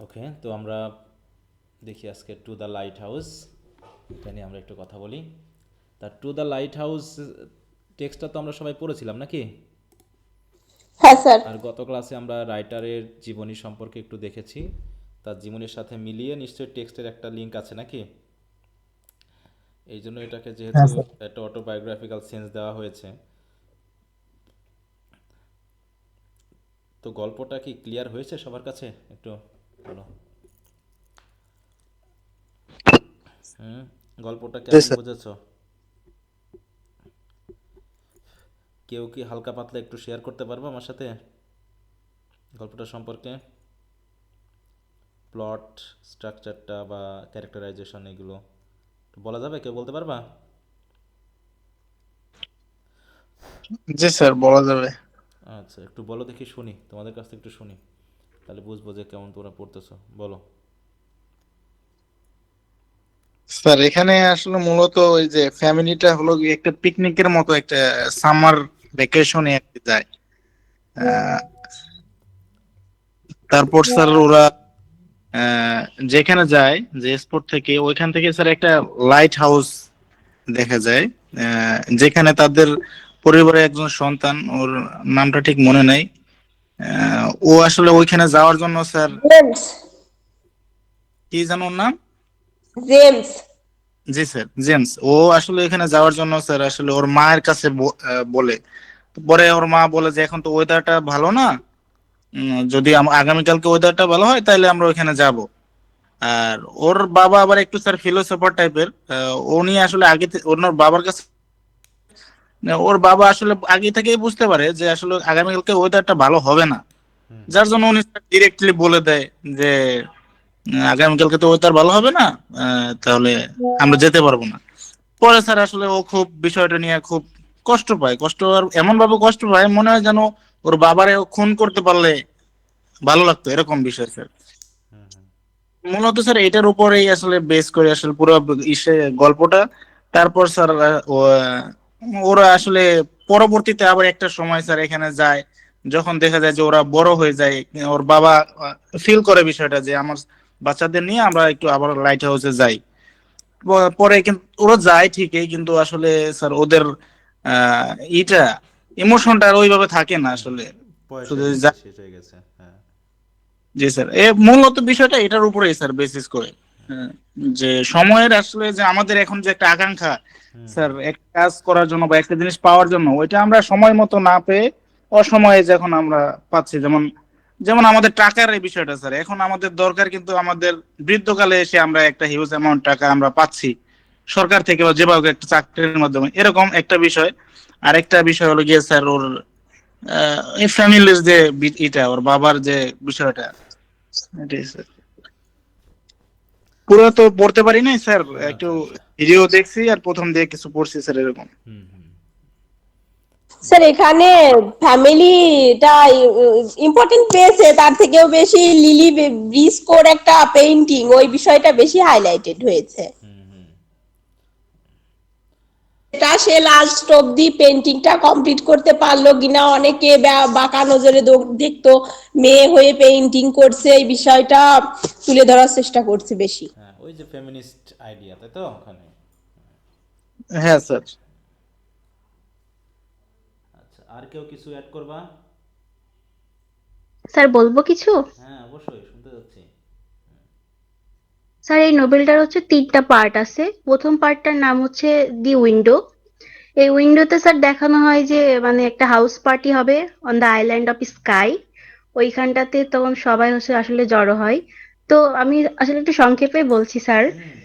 ওকে, তো আমরা দেখি আজকে টু দ্য লাইট হাউস, এটা নিয়ে আমরা একটু কথা বলি। তা টু দ্য লাইট হাউস টেক্সটটা তো আমরা সবাই পড়েছিলাম নাকি? হ্যাঁ স্যার। আর গত ক্লাসে আমরা রাইটারের জীবনী সম্পর্কে একটু দেখেছি। তার জীবনীর সাথে মিলিয়ে নিশ্চয়ই টেক্সটের একটা লিঙ্ক আছে নাকি? এই জন্য এটাকে হ্যাঁ যেহেতু স্যার। একটা অটোবায়োগ্রাফিক্যাল সেন্স দেওয়া হয়েছে, তো গল্পটা কি ক্লিয়ার হয়েছে সবার কাছে? একটু বলো। হুম, গল্পটা জি কেমন স্যার। বুঝেছো? কেউ কি হালকা পাতলা একটু শেয়ার করতে পারবে আমার সাথে গল্পটা সম্পর্কে? প্লট, স্ট্রাকচারটা বা ক্যারেক্টারাইজেশন এগুলো একটু বলা যাবে? কেউ বলতে পারবা? জি স্যার, বলা যাবে। আচ্ছা, একটু বলো দেখি, শুনি তোমাদের কাছ থেকে একটু শুনি, তাহলে বুঝবো যে কেমন তোমরা পড়তেছো। বলো। স্যার এখানে আসলে মূলত ওই যে ফ্যামিলিটা হলো গিয়ে একটা পিকনিকের মতো একটা সামার ভ্যাকেশনে আর কি যায়। আহ, তারপর স্যার ওরা আহ, যেখানে যায়, যে স্পট থেকে ওইখান থেকে স্যার একটা লাইট হাউস দেখা যায়, যেখানে তাদের পরিবারের একজন সন্তান, ওর নামটা ঠিক মনে নাই। ও আসলে ওইখানে যাওয়ার জন্য স্যার, জেমস। কি জানো ওর নাম? জেমস। জি স্যার, জেমস। ও আসলে এখানে যাওয়ার জন্য স্যার আসলে ওর মায়ের কাছে বলে। তো পরে ওর মা বলে যে এখন তো ওয়েদারটা ভালো না, যদি আগামীকালকে ওয়েদারটা ভালো হয় তাহলে আমরা ওইখানে যাব। আর ওর বাবা আবার একটু স্যার ফিলোসফার টাইপের। উনি আসলে ওর বাবার কাছে, ওর বাবা আসলে আগে থেকেই বুঝতে পারে যে আসলে আগামীকালকে ওয়েদারটা ভালো হবে না। হুম হুম যার জন্য উনি ডিরেক্টলি বলে দেয় যে আগামীকালকে তো ওয়েদার ভালো হবে না, তাহলে আমরা যেতে পারবো না। পরে স্যার আসলে ও খুব বিষয়টা নিয়ে খুব কষ্ট পায়, কষ্ট আর এমন ভাবে কষ্ট পায় মনে হয় যেন ওর বাবারে ও খুন করতে পারলে ভালো লাগতো, এরকম বিষয় স্যার। হুম হুম মূলত স্যার এটার উপরেই আসলে বেস করে আসলে পুরো ইসে গল্পটা। তারপর স্যার ওরা আসলে পরবর্তীতে আবার একটা সময় স্যার এখানে যায়, যখন দেখা যায় যে ওরা বড় হয়ে যায়। ওর বাবা ফিল করে বিষয়টা যে আমার বাচ্চাদের নিয়ে আমরা একটু আবার লাইট হাউসে যাই। পরে কিন্তু ওরা যায় ঠিকই, কিন্তু আসলে স্যার ওদের আহ ইটা ইমোশনটা আর ওইভাবে থাকে না হুম আসলে। বয়স শুধু হয়ে গেছে, শেষ হয়ে গেছে, হ্যাঁ। জি স্যার, মূলত বিষয়টা এটার উপরেই স্যার বেসিস করে। হ্যাঁ, যে সময়ের আসলে যে আমাদের এখন যে একটা আকাঙ্ক্ষা হুম স্যার, হুম একটা কাজ করার জন্য বা একটা জিনিস পাওয়ার জন্য, ওইটা আমরা সময় মতো না পেয়ে অসময়ে যখন আমরা পাচ্ছি, যেমন যেমন আমাদের টাকার এই বিষয়টা স্যার, এখন আমাদের দরকার কিন্তু আমাদের বৃদ্ধকালে এসে আমরা একটা হিউজ অ্যামাউন্ট টাকা আমরা পাচ্ছি সরকার থেকে বা যেভাবে একটা চাকরির মাধ্যমে, এরকম একটা বিষয়। আরেকটা বিষয় হলো গিয়ে স্যার ওর এই ফ্যামিলির যে এটা ওর বাবার যে বিষয়টা, এটাই স্যার। পুরো তো পড়তে পারি নাই স্যার, একটু আচ্ছা আচ্ছা। ভিডিও দেখছি আর প্রথম দিয়ে কিছু পড়ছি স্যার, এরকম। হুম হুম স্যার এখানে ফ্যামিলিটা ইম্পর্টেন্ট পেয়েছে, তার থেকেও বেশি লিলি ব্রিস্কোর একটা পেইন্টিং, ওই বিষয়টা বেশি হাইলাইটেড হয়েছে। হুম হুম এটা সে লাস্ট অব্দি পেন্টিংটা কমপ্লিট করতে পারলো কিনা, অনেকে বাঁকা নজরে দেখতো, মেয়ে হয়ে পেইন্টিং করছে, এই বিষয়টা তুলে ধরার চেষ্টা করছে বেশি। হ্যাঁ, ওই যে ফেমিনিস্ট আইডিয়া, তাই তো ওখানে? হ্যাঁ স্যার। আচ্ছা, আর কেউ কিছু অ্যাড করবা? স্যার বলবো কিছু? হ্যাঁ, অবশ্যই শুনতে যাচ্ছি। স্যার এই নোবেলটার হচ্ছে তিনটা পার্ট আছে। প্রথম পার্টটার নাম হচ্ছে দি উইন্ডো। এই উইন্ডোতে স্যার দেখানো হয় যে মানে একটা হাউস পার্টি হবে on the island of Skye. ওইখানটাতে তখন সবাই হচ্ছে আসলে জড়ো হয়। তো আমি আসলে একটু সংক্ষেপে বলছি স্যার। হুম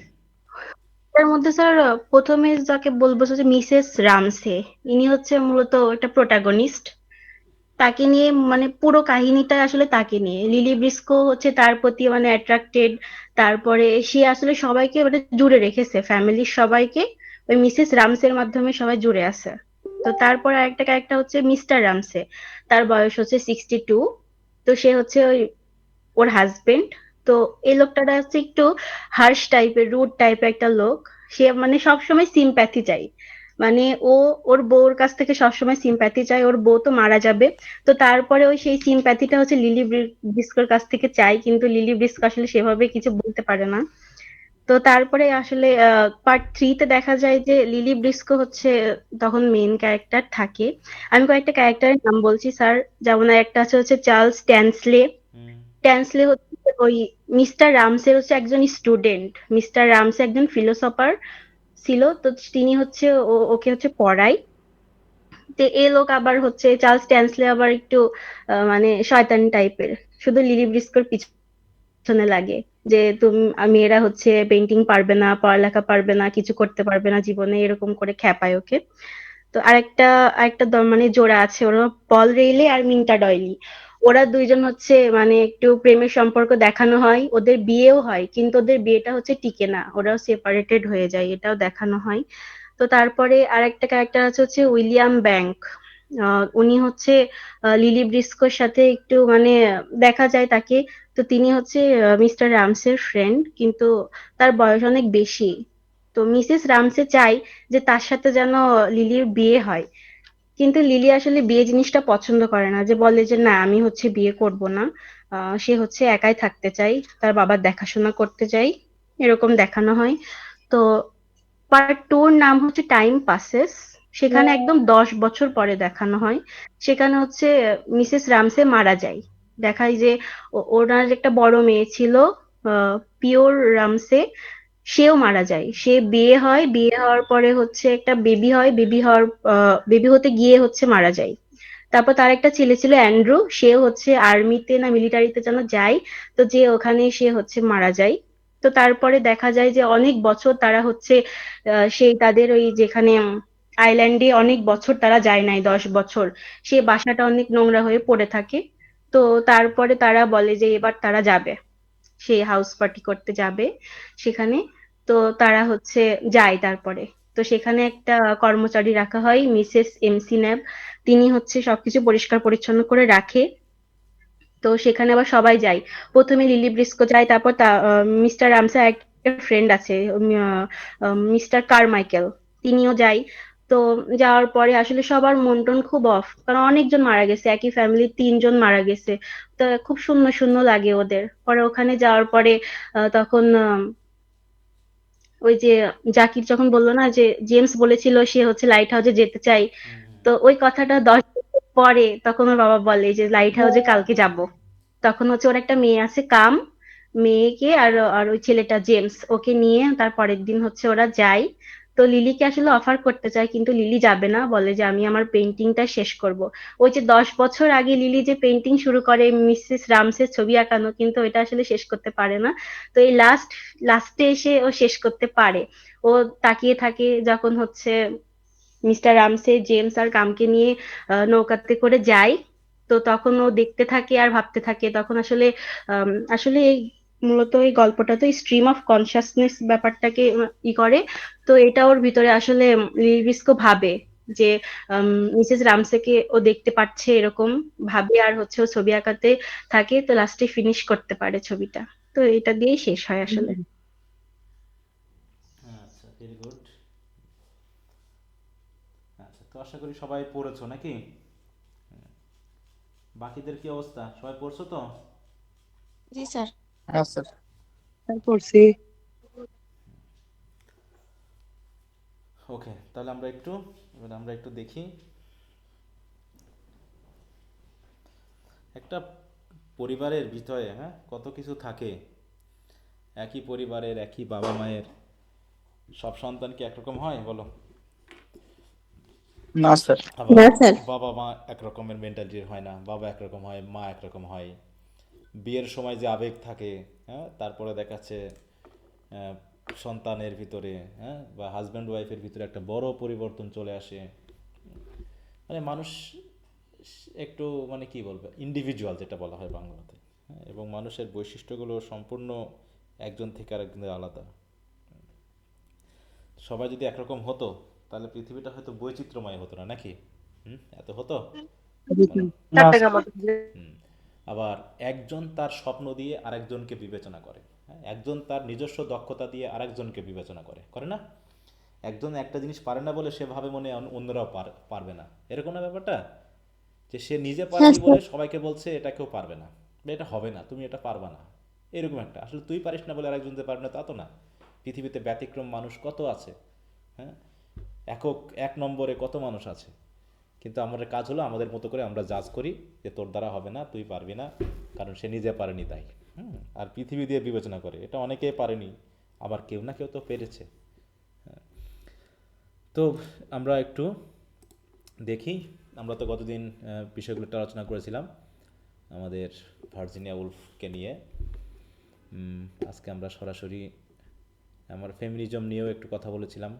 এর মধ্যে স্যার প্রথমে যাকে বলবো হচ্ছে মিসেস রামসে। ইনি হচ্ছে মূলত একটা প্রোটাগনিস্ট। তাকে নিয়ে মানে পুরো কাহিনীটা আসলে তাকে নিয়ে। লিলি ব্রিস্কো হচ্ছে তার প্রতি মানে অ্যাট্রাক্টেড। তারপরে সে আসলে সবাইকে মানে জুড়ে রেখেছে, ফ্যামিলির সবাইকে ওই মিসেস রামসের মাধ্যমে সবাই জুড়ে আছে। তো তারপরে আরেকটা ক্যারেক্টার হচ্ছে মিস্টার রামসে। তার বয়স হচ্ছে 62। তো সে হচ্ছে ওই ওর হাজবেন্ড। তো এই লোকটা হচ্ছে একটু হার্শ টাইপের, রুড টাইপের একটা লোক। সে মানে সবসময় সিম্প্যাথি চাই। মানে ও ওর বউর কাছ থেকে সবসময় সিম্প্যাথি চায়, ওর বউ তো মারা যাবে, তো তারপরে ওই সেই সিম্প্যাথিটা হচ্ছে ব্রিস্কোর কাছ থেকে চাই, কিন্তু লিলি ব্রিস্কো আসলে সেভাবে কিছু বলতে পারে না। তো তারপরে আসলে পার্ট 3-তে দেখা যায় যে লিলি ব্রিস্কো হচ্ছে তখন মেইন ক্যারেক্টার থাকে। আমি কয়েকটা ক্যারেক্টারের নাম বলছি স্যার, যেমন একটা আছে হচ্ছে চার্লস ট্যান্সলে। হুম। ট্যান্সলে হচ্ছে ওই মিস্টার রামসের হচ্ছে একজন স্টুডেন্ট। মিস্টার রামসে একজন ফিলোসফার ছিল, তো তিনি হচ্ছে ওকে হচ্ছে পড়ায়। তো এই লোক আবার হচ্ছে চার্লস ট্যান্সলে আবার একটু মানে শয়তান টাইপের, শুধু লিলি ব্রিস্কোর পিছনে লাগে যে তুমি মেয়েরা হচ্ছে পেন্টিং পারবে না, পড়ালেখা পারবে না, কিছু করতে পারবে না জীবনে, এরকম করে খ্যাপায় ওকে। তো আরেকটা আরেকটা মানে জোড়া আছে, ওরা পল রেইলে আর মিন্টা ডয়লি। ওরা দুইজন হচ্ছে মানে একটু প্রেমের সম্পর্ক দেখানো হয়, ওদের বিয়েও হয়, কিন্তু ওদের বিয়েটা হচ্ছে টিকে না, ওরাও সেপারেটেড হয়ে যায়, এটাও দেখানো হয়। তো তারপরে আরেকটা ক্যারেক্টার আছে হচ্ছে উইলিয়াম ব্যাংক। উনি হচ্ছে লিলি ব্রিস্কোর সাথে একটু মানে দেখা যায় তাকে। তো তিনি হচ্ছে মিস্টার রামসের ফ্রেন্ড, কিন্তু তার বয়স অনেক বেশি। তো মিসেস রামসে চাই যে তার সাথে যেন লিলির বিয়ে হয়, কিন্তু লিলি আসলে বিয়ে জিনিসটা পছন্দ করে না, যে বলে যে না আমি হচ্ছে বিয়ে করব না। সে হচ্ছে একাই থাকতে চাই, তার বাবার দেখাশোনা করতে চাই, এরকম দেখানো হয়। তো পার্ট 2-র নাম হচ্ছে টাইম পাসেস। সেখানে একদম 10 বছর পরে দেখানো হয়। সেখানে হচ্ছে মিসেস রামসে মারা যায়। দেখায় যে ওনার একটা বড় মেয়ে ছিল, পিওর রামসে, সেও মারা যায়। সে বিয়ে হয়, বিয়ে হওয়ার পরে হচ্ছে একটা বেবি হয়, বেবি হতে গিয়ে হচ্ছে মারা যায়। তারপর তার একটা ছেলে ছিল অ্যান্ড্রু, সেও হচ্ছে আর্মিতে না মিলিটারিতে যেন যায়, তো যে ওখানে সে হচ্ছে মারা যায়। তো তারপরে দেখা যায় যে অনেক বছর তারা হচ্ছে সেই তাদের ওই যেখানে আইল্যান্ডে অনেক বছর তারা যায় নাই, 10 বছর। সে বাসাটা অনেক নোংরা হয়ে পড়ে থাকে। তো তারপরে তারা বলে যে এবার তারা যাবে, সে হাউস পার্টি করতে যাবে সেখানে। তো তারা হচ্ছে যায় তারপরে। তো সেখানে একটা কর্মচারী রাখা হয়, মিসেস এমসি ন্যাব। তিনি হচ্ছে সবকিছু পরিষ্কার পরিচ্ছন্ন করে রাখে। তো সেখানে আবার সবাই যায়। প্রথমে লিলি ব্রিস্কো যায়, তারপর মিস্টার রামসা একটা ফ্রেন্ড আছে, মিস্টার কারমাইকেল, তিনিও যায়। তো যাওয়ার পরে আসলে সবার মন টন খুব অফ, কারণ অনেকজন মারা গেছে, একই ফ্যামিলির 3 জন মারা গেছে। তো খুব শূন্য শূন্য লাগে ওদের। পরে ওখানে যাওয়ার পরে তখন ওই যে জাকির যখন বললো না যে জেমস বলেছিল সে হচ্ছে লাইট হাউসে যেতে চাই, তো ওই কথাটা 10 বছর পরে তখন ওর বাবা বলে যে লাইট হাউসে কালকে যাব। তখন হচ্ছে ওর একটা মেয়ে আছে কাম, মেয়েকে আর আর ওই ছেলেটা জেমস ওকে নিয়ে তার পরের দিন হচ্ছে ওরা যায়। তো লিলিকে আসলে অফার করতে চায়, কিন্তু লিলি যাবে না, বলে যে আমি আমার পেন্টিংটা শেষ করব। ওই যে 10 বছর আগে লিলি যে পেন্টিং শুরু করে মিসেস রামসের ছবি আঁকানো, কিন্তু এটা আসলে শেষ করতে পারে না। তো এই লাস্টে এসে ও শেষ করতে পারে। ও তাকিয়ে থাকে যখন হচ্ছে মিস্টার রামসে জেমস আর কামকে নিয়ে নৌকাতে করে যায়। তো তখন ও দেখতে থাকে আর ভাবতে থাকে, তখন আসলে আসলে এই মূলত এই গল্পটা তো স্ট্রিম অফ কনসাসনেস ব্যাপারটাকে করে। তো এটা ওর ভিতরে আসলে লিবিস্কো ভাবে যে মিসেস রামসেকে ও দেখতে পাচ্ছে, এরকম ভাবে আর হচ্ছে ও ছবি আঁকাতে থাকে, তো লাস্টে ফিনিশ করতে পারে ছবিটা। তো এটা দিয়েই শেষ হয় আসলে। আচ্ছা, ভেরি গুড। আচ্ছা, তো আশা করি সবাই পড়েছো নাকি? বাকিদের কি অবস্থা, সবাই পড়ছো তো? জি স্যার। হ্যাঁ স্যার। করছি। ওকে, তাহলে আমরা একটু দেখি একটা পরিবারের ভিতরে, হ্যাঁ, কত কিছু থাকে। একই পরিবারের একই বাবা মায়ের সব সন্তান কি একরকম হয় বলো? না স্যার। আবার না স্যার। বাবা মা একরকমের মেন্টালিটির হয় না, বাবা একরকম হয়, মা একরকম হয়। বিয়ের সময় যে আবেগ থাকে, হ্যাঁ, তারপরে দেখাচ্ছে আহ, সন্তানের ভিতরে, হ্যাঁ, বা হাজব্যান্ড ওয়াইফের ভিতরে একটা বড় পরিবর্তন চলে আসে। মানে মানুষ একটু, মানে কি বলবো, ইন্ডিভিজুয়াল যেটা বলা হয় বাংলাতে, হ্যাঁ, এবং মানুষের বৈশিষ্ট্যগুলো সম্পূর্ণ একজন থেকে আরেকজনের আলাদা। সবাই যদি একরকম হতো তাহলে পৃথিবীটা হয়তো বৈচিত্র্যময় হতো না, নাকি? এত হতো বলো? না হুম। আবার একজন তার স্বপ্ন দিয়ে আরেকজনকে বিবেচনা করে, হ্যাঁ, একজন তার নিজস্ব দক্ষতা দিয়ে আরেকজনকে বিবেচনা করে, করে না? একজন একটা জিনিস পারে না বলে সে ভাবে মনে অন্যরাও পারবে না, এরকম না ব্যাপারটা? যে সে নিজে হ্যাঁ পারেনি বলে স্যার। সবাইকে বলছে এটা কেউ পারবে না, বা এটা হবে না, তুমি এটা পারবা না, এরকম একটা। আসলে তুই পারিস না বলে আরেকজন যে পারবে না তা তো না। পৃথিবীতে ব্যতিক্রম মানুষ কত আছে, হ্যাঁ, একক এক নম্বরে কত মানুষ আছে। কিন্তু আমাদের কাজ হলো আমাদের মতো করে আমরা জাজ করি যে তোর দ্বারা হবে না, তুই পারবি না, কারণ সে নিজে পারেনি তাই। আর পৃথিবী দিয়ে বিবেচনা করে, এটা অনেকেই পারেনি, আবার কেউ না কেউ তো পেরেছে। তো আমরা একটু দেখি, আমরা তো গতদিন বিষয়গুলো একটু আলোচনা করেছিলাম আমাদের ভার্জিনিয়া উলফকে নিয়ে। আজকে আমরা সরাসরি আমার ফেমিনিজম নিয়েও একটু কথা বলেছিলাম।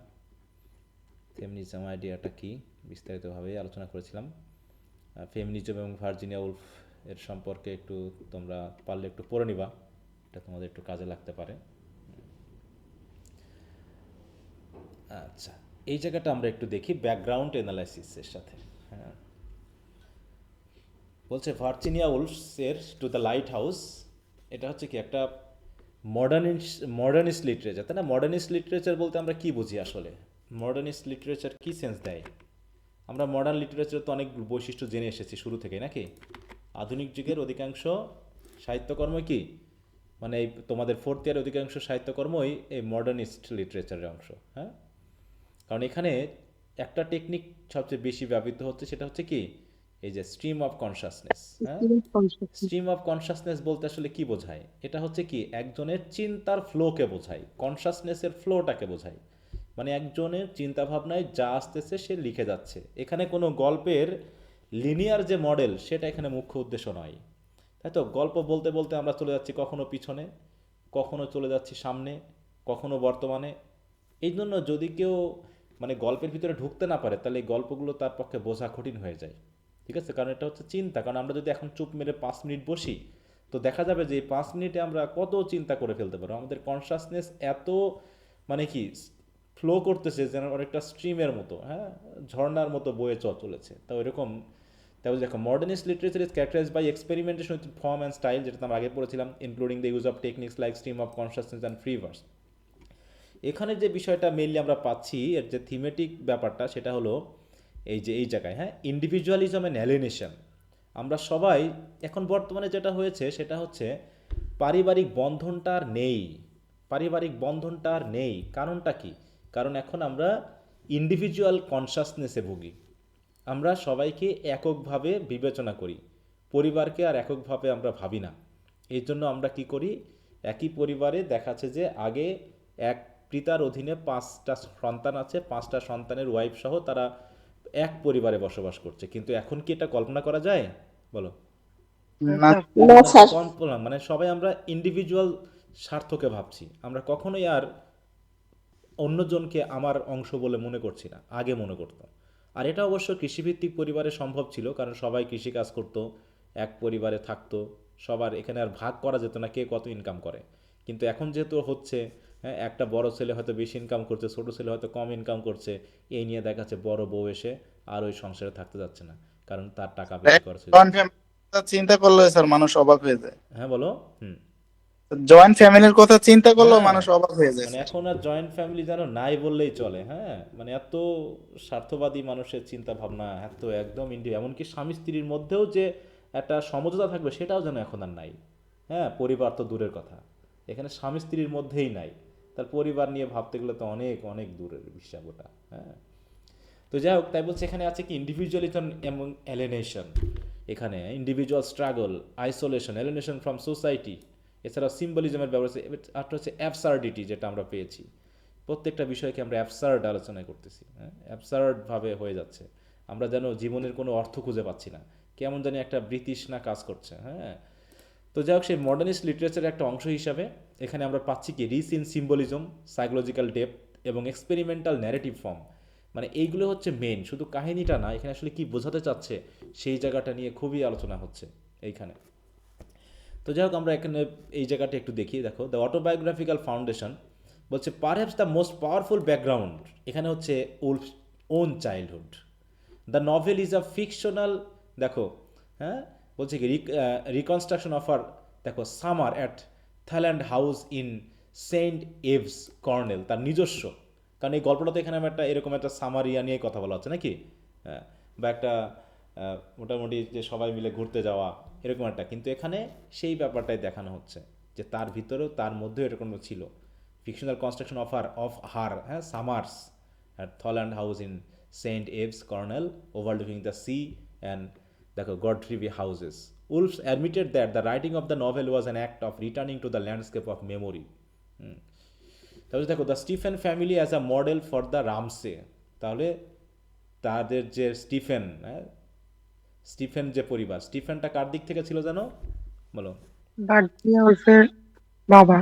ফেমিনিজম আইডিয়াটা কি বিস্তারিতভাবে আলোচনা করেছিলাম। ফেমিনিজম এবং ভার্জিনিয়া উলফ এর সম্পর্কে একটু তোমরা পারলে একটু পড়ে নিবা, এটা তোমাদের একটু কাজে লাগতে পারে। আচ্ছা, এই জায়গাটা আমরা একটু দেখি ব্যাকগ্রাউন্ড অ্যানালাইসিসের সাথে। হ্যাঁ, বলছে ভার্জিনিয়া উলফসের টু দ্য লাইট হাউস, এটা হচ্ছে কি একটা মডার্নিস্ট লিটারেচার, তাই না? মডার্নিস্ট লিটারেচার বলতে আমরা কি বুঝি আসলে? মডার্নিস্ট লিটারেচার কি সেন্স দেয়? আমরা মডার্ন লিটারেচার তো অনেক বৈশিষ্ট্য জেনে এসেছি শুরু থেকে, নাকি? আধুনিক যুগের অধিকাংশ সাহিত্যকর্ম কি, মানে এই তোমাদের ফোর্থ ইয়ারের অধিকাংশ সাহিত্যকর্মই এই মডার্নিস্ট লিটারেচারের অংশ। হ্যাঁ, কারণ এখানে একটা টেকনিক সবচেয়ে বেশি ব্যবহৃত হচ্ছে, সেটা হচ্ছে কি, এই যে স্ট্রিম অফ কনসাসনেস। হ্যাঁ, স্ট্রিম অফ কনসাসনেস বলতে আসলে কি বোঝায়? এটা হচ্ছে কি একজনের চিন্তার ফ্লোকে বোঝায়, কনসাসনেসের ফ্লোটাকে বোঝায়। মানে একজনের চিন্তা ভাবনায় যা আসতেছে সে লিখে যাচ্ছে। এখানে কোনো গল্পের লিনিয়ার যে মডেল সেটা এখানে মুখ্য উদ্দেশ্য নয়, তাই তো? গল্প বলতে বলতে আমরা চলে যাচ্ছি কখনো পিছনে, কখনো চলে যাচ্ছি সামনে, কখনো বর্তমানে। এই জন্য যদি কেউ মানে গল্পের ভিতরে ঢুকতে না পারে তাহলে এই গল্পগুলো তার পক্ষে বোঝা কঠিন হয়ে যায়। ঠিক আছে, কারণ এটা হচ্ছে চিন্তা। কারণ আমরা যদি এখন চুপ মেরে 5 মিনিট বসি, তো দেখা যাবে যে এই 5 মিনিটে আমরা কত চিন্তা করে ফেলতে পারবো। আমাদের কনসাসনেস এত মানে কি ফ্লো করতেছে যেন অনেকটা স্ট্রিমের মতো, হ্যাঁ, ঝর্ণার মতো বয়ে চলেছে। তো এরকম, তাই বলছে দেখো modernist literature is characterized by experimentation with form and style, যেটা আমরা আগে পড়েছিলাম, including the use of techniques like stream of consciousness and free verse. এখানে যে বিষয়টা মেইনলি আমরা পাচ্ছি, এর যে থিমেটিক ব্যাপারটা সেটা হলো এই যে এই জায়গায়, হ্যাঁ, ইন্ডিভিজুয়ালিজম অ্যান্ড অ্যালিনেশন। আমরা সবাই এখন বর্তমানে যেটা হয়েছে সেটা হচ্ছে পারিবারিক বন্ধনটা আর নেই। পারিবারিক বন্ধনটা আর নেই, কারণটা কি? কারণ এখন আমরা ইন্ডিভিজুয়াল কনসাসনেসে ভুগি। আমরা সবাইকে এককভাবে বিবেচনা করি, পরিবারকে আর এককভাবে আমরা ভাবি না। এই জন্য আমরা কি করি, একই পরিবারে দেখাচ্ছে যে আগে এক পিতার অধীনে 5টা সন্তান আছে, 5টা সন্তানের ওয়াইফ সহ তারা এক পরিবারে বসবাস করছে। কিন্তু এখন কি এটা কল্পনা করা যায়? বলো। না। না মানে স্যার। কল্পনা, মানে সবাই আমরা ইন্ডিভিজুয়াল স্বার্থকে ভাবছি, আমরা কখনোই আর অন্যজনকে আমার অংশ বলে মনে করছি না, আগে মনে করতাম। আর এটা অবশ্য কৃষিভিত্তিক পরিবারে সম্ভব ছিল, কারণ সবাই কৃষিকাজ করতো, এক পরিবারে থাকতো, সবার এখানে আর ভাগ করা যেত না কে কত ইনকাম করে। কিন্তু এখন যেহেতু হচ্ছে, হ্যাঁ, একটা বড় ছেলে হয়তো বেশি ইনকাম করছে, ছোট ছেলে হয়তো কম ইনকাম করছে, এই নিয়ে দেখাচ্ছে বড় বউ এসে আর ওই সংসারে থাকতে যাচ্ছে না, কারণ তার টাকা বেশি খরচ হয়ে জয়েন্ট যাচ্ছে। ফ্যামিলি চিন্তা করলে স্যার মানুষ অবাক হয়ে যায়। হ্যাঁ বলো। হুম। জয়েন্ট ফ্যামিলির কথা চিন্তা করলেও হ্যাঁ, মানুষ অবাক হয়ে যায় মানে স্যার। এখন আর জয়েন্ট ফ্যামিলি যেন নাই বললেই চলে। হ্যাঁ, মানে এত স্বার্থবাদী মানুষের চিন্তা ভাবনা, এত একদম ইন্ডিয়া, এমনকি স্বামী স্ত্রীর মধ্যেও যে একটা সমঝোতা থাকবে সেটাও যেন এখন আর নাই। হ্যাঁ, পরিবার তো দূরের কথা, এখানে স্বামী স্ত্রীর মধ্যেই নাই, তার পরিবার নিয়ে ভাবতে গেলে তো অনেক অনেক দূরের বিষয় ওটা। হ্যাঁ, তো যাই হোক, তাই বলছে এখানে আছে কি ইন্ডিভিজুয়ালিজম এবং এলিনেশন। এখানে individual struggle, isolation, alienation from society, এছাড়াও সিম্বলিজমের ব্যবহার আছে। আরটা হচ্ছে অ্যাবসার্ডিটি, যেটা আমরা পেয়েছি। প্রত্যেকটা বিষয়কে আমরা অ্যাবসার্ড আলোচনা করতেছি, হ্যাঁ, অ্যাবসার্ডভাবে হয়ে যাচ্ছে। আমরা যেন জীবনের কোনো অর্থ খুঁজে পাচ্ছি না, কেমন জানি একটা বৃতৃষ্ণা কাজ করছে। হ্যাঁ, তো যাই হোক, সেই মডার্নিস্ট লিটারেচারের একটা অংশ হিসাবে এখানে আমরা পাচ্ছি কি rich in symbolism, psychological depth এবং এক্সপেরিমেন্টাল ন্যারেটিভ ফর্ম। মানে এইগুলো হচ্ছে মেন, শুধু কাহিনীটা না, এখানে আসলে কি বোঝাতে চাচ্ছে সেই জায়গাটা নিয়ে খুবই আলোচনা হচ্ছে এইখানে। তো যাই হোক, আমরা এখানে এই জায়গাটা একটু দেখি। দেখো, দ্য অটোবায়োগ্রাফিক্যাল ফাউন্ডেশন বলছে perhaps the most powerful background এখানে হচ্ছে Woolf own childhood. The novel is a fictional, দেখো, হ্যাঁ, বলছে কি রিকনস্ট্রাকশন অফ আর, দেখো, summer at Talland house in St Ives Cornwall, তার নিজস্ব কারণ এই গল্পটাতে এখানে আমি একটা এরকম একটা সামারিয়া নিয়ে কথা বলা হচ্ছে নাকি, হ্যাঁ, বা একটা মোটামুটি যে সবাই মিলে ঘুরতে যাওয়া এরকম একটা, কিন্তু এখানে সেই ব্যাপারটাই দেখানো হচ্ছে যে তার ভিতরেও তার মধ্যেও এরকম ছিল ফিকশনাল কনস্ট্রাকশন অফ হার, হ্যাঁ, Summers at Tholand House in St. Ives Cornell, overlooking the sea and the Godrevy houses. Wolves admitted that the writing of the novel was an act of returning to the landscape of memory. তাহলে দেখো the Stephen family as a model for the Ramsay, তাহলে তাদের যে Stephen, হ্যাঁ, Stephen যে পরিবার, স্টিফেনটা কার দিক থেকে ছিল জানো, বলো? ভার্জিনিয়া উলফের বাবা।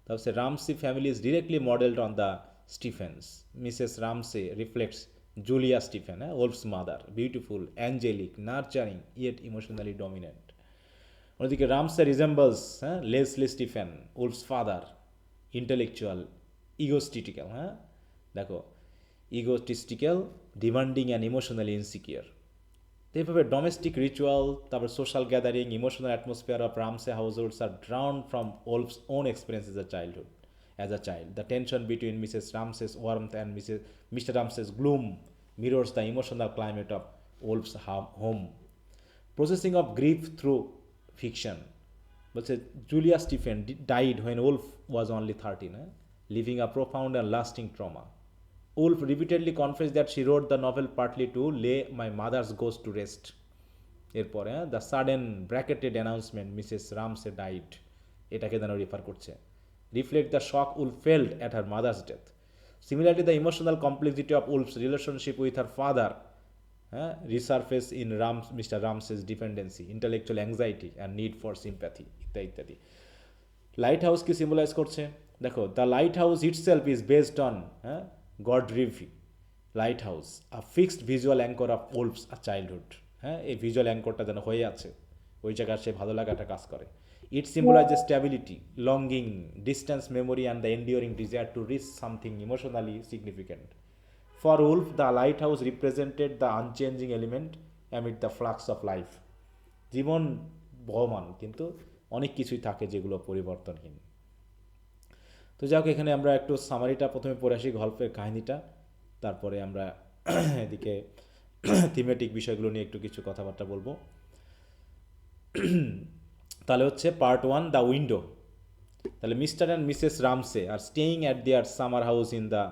তারপর Ramsey family is directly modeled on the Stephens. Mrs. Ramsey reflects Julia Stephen, Wolf's mother, beautiful, angelic, nurturing, yet emotionally dominant. অন্যদিকে Ramsey resembles Leslie Stephen, Wolf's father, intellectual, egotistical, দেখো, egotistical, demanding and emotionally insecure. তো এইভাবে domestic ritual, তারপর social gathering, emotional atmosphere of Ramsay households are drawn from Woolf's own experience as a child. The tension between Mrs. Ramsey's warmth and Mr. Ramsey's gloom mirrors the emotional climate of Wolf's home. Processing of grief through fiction. But Julia Stephen died when Wolf was only 13, leaving a profound and lasting trauma. Wolf repeatedly confessed that she wrote the novel partly to lay my mother's ghost to rest. এরপরে the sudden bracketed announcement Mrs Ramsay died, এটাকে যেন refer করছে, reflect the shock Woolf felt at her mother's death. Similarly the emotional complexity of Woolf's relationship with her father resurface in Mr Ramsay's dependency, intellectual anxiety and need for sympathy ইত্যাদি ইত্যাদি। Lighthouse কি symbolise করছে, দেখো the lighthouse itself is based on Godrevy lighthouse, a fixed visual anchor of Woolf's a childhood. হ্যাঁ, এই visual অ্যাঙ্করটা যেন হয়ে আছে, ওই জায়গায় সে ভালো লাগাটা কাজ করে। It symbolises stability, longing, distance memory and the enduring desire to reach something emotionally significant. For Woolf the lighthouse represented the unchanging element amid the flux of life. জীবন বহমান, কিন্তু অনেক কিছুই থাকে যেগুলো পরিবর্তনহীন। তো যাক, এখানে আমরা একটু সামারিটা প্রথমে পড়ে আসি, গল্পের কাহিনীটা, তারপরে আমরা এদিকে থিমেটিক বিষয়গুলো নিয়ে একটু কিছু কথাবার্তা বলবো। তাহলে হচ্ছে পার্ট 1, দ্য উইন্ডো। তাহলে Mr and Mrs Ramsay are staying at their summer house in the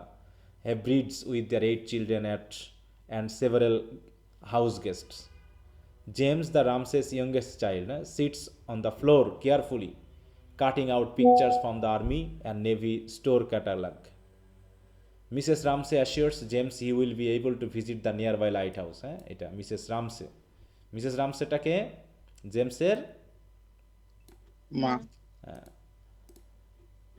Hebrides with their 8 children and several house guests. James, the Ramses' youngest child, sits on the floor carefully, cutting out pictures from the army and navy store catalog. Mrs. Ramsey assures James he will be able to visit the nearby lighthouse. এটা Mrs Ramsay. Mrs রামসেটাকে জেমসের মা।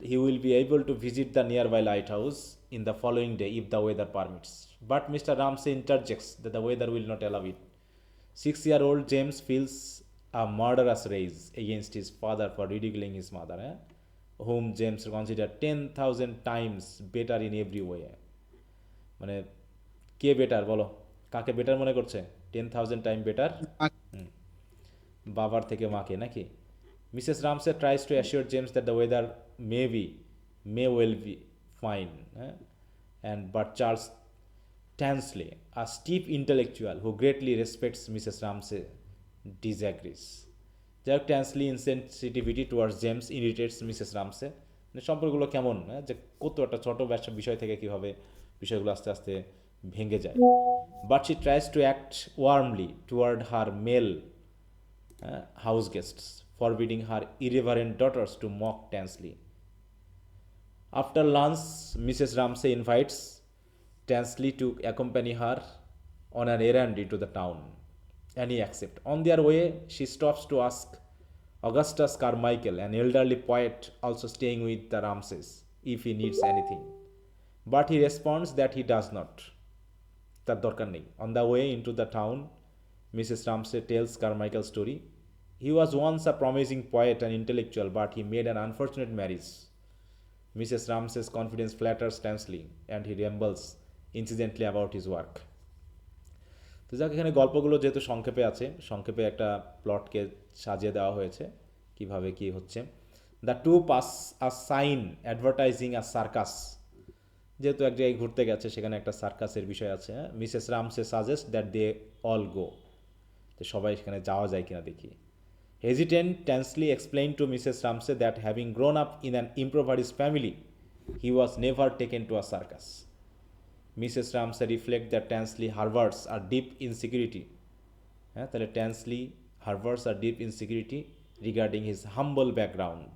He will be able to visit the nearby lighthouse in the following day if the weather permits. But Mr. Ramsey interjects that the weather will not allow it. 6-year-old James feels a murderous rage against his father for ridiculing his mother, whom James considered 10,000 times better in every way. মানে কে better বলো, কাকে better মনে করছে? 10,000 time better বাবার থেকে মাকে, নাকি? Mrs Ramsay tries to assure James that the weather may well be fine, and but Charles Tansley, a steep intellectual who greatly respects Mrs. Ramsey, disagrees. যাই হোক, ট্যান্সলি ইনসেনসিটিভিটি টুয়ার্ডস জেমস ইরিটেটস মিসেস রামসে। মানে সম্পর্কগুলো কেমন, যে কত একটা ছোটো ব্যবসা বিষয় থেকে কীভাবে বিষয়গুলো আস্তে আস্তে ভেঙে যায়। But she tries to act warmly toward her male house guests, forbidding her irreverent daughters to mock Tansley. After lunch, Mrs. Ramsey invites Tansley to accompany her on an errand into the town, and he accepts. On their way, she stops to ask Augustus Carmichael, an elderly poet also staying with the Ramseys, if he needs anything. But he responds that he does not. তার দরকার নেই। On the way into the town, Mrs. Ramsey tells Carmichael's story. He was once a promising poet and intellectual, but he made an unfortunate marriage. Mrs. Ramsey's confidence flatters Tansley, and he rambles incidentally about his work. তো যাক, এখানে গল্পগুলো যেহেতু সংক্ষেপে আছে, সংক্ষেপে একটা প্লটকে সাজিয়ে দেওয়া হয়েছে কিভাবে কি হচ্ছে। The two pass a sign advertising a circus, যেহেতু এক জায়গায় ঘুরতে গেছে, সেখানে একটা সার্কাসের বিষয় আছে, হ্যাঁ, Mrs Ramsay suggest that they all go, তো সবাই সেখানে যাওয়া যায় কিনা দেখি। Hesitant tensely explained to Mrs. Ramsay that having grown up in an impoverished family, he was never taken to a circus. Mrs. Ramsay reflects that Tansley harbors a deep insecurity. হ্যাঁ, তাহলে Tansley harbors a deep insecurity regarding his humble background,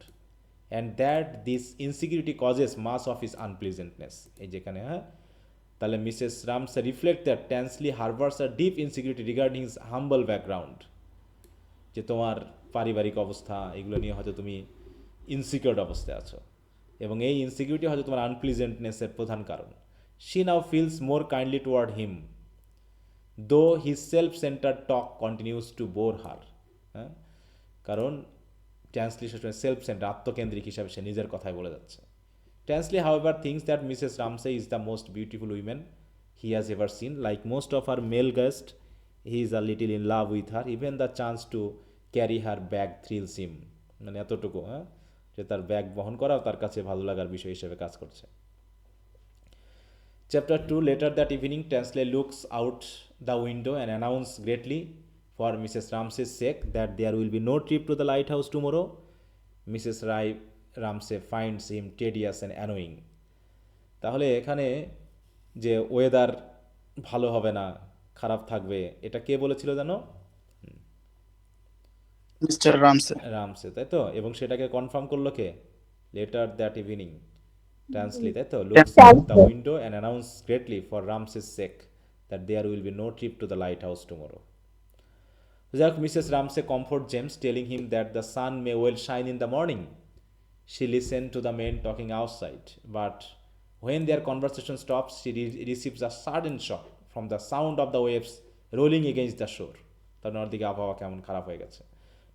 and that this insecurity causes much of his unpleasantness. এই যেখানে, হ্যাঁ, তাহলে Mrs Ramsay reflect that Tansley harbours a deep insecurity regarding his humble background, যে তোমার পারিবারিক অবস্থা এগুলো নিয়ে হয়তো তুমি ইনসিকিউরড অবস্থায় আছো, এবং এই ইনসিকিউরিটি হয়তো তোমার আনপ্লিজেন্টনেসের প্রধান কারণ। She now feels more kindly toward him, though his self centre talk continues to bore her. হ্যাঁ, কারণ ট্যান্সলি সবসময় সেলফ সেন্টার, আত্মকেন্দ্রিক হিসাবে সে নিজের কথাই বলে যাচ্ছে। Tansley however thinks that Mrs Ramsay is the most beautiful women he has ever seen. Like most of her male guest, he is a little in love with her, even the chance to carry her bag thrills him. মানে এতটুকু, হ্যাঁ, যে তার bag বহন করাও তার কাছে ভালো লাগার বিষয় হিসেবে কাজ করছে। Chapter 2. Later that evening, Tansley looks out the window and announces greatly, for Mrs. Ramsay's sake, that there will be no trip to the lighthouse tomorrow. Mrs. Ramsay finds him tedious and annoying. তাহলে এখানে যে weather ভালো হবে না, খারাপ থাকবে, এটা কে বলেছিল জানো? মিস্টার রামসে। রামসে, তাই তো? এবং সেটাকে কনফার্ম করলো কে? লেটার দ্যাট ইভিনিং ট্রান্সলি, তাই তো? Looks out the window and announce greatly for Ramsay's sake that there will be no trip to the lighthouse tomorrow. যাক, Mrs Ramsay comfort James, telling him that the sun may well shine in the morning. She listened to the men talking outside, but when their conversation stops, she receives a sudden shock from the sound of the waves rolling against the shore. তার নদিকে আবহাওয়া কেমন খারাপ হয়ে গেছে।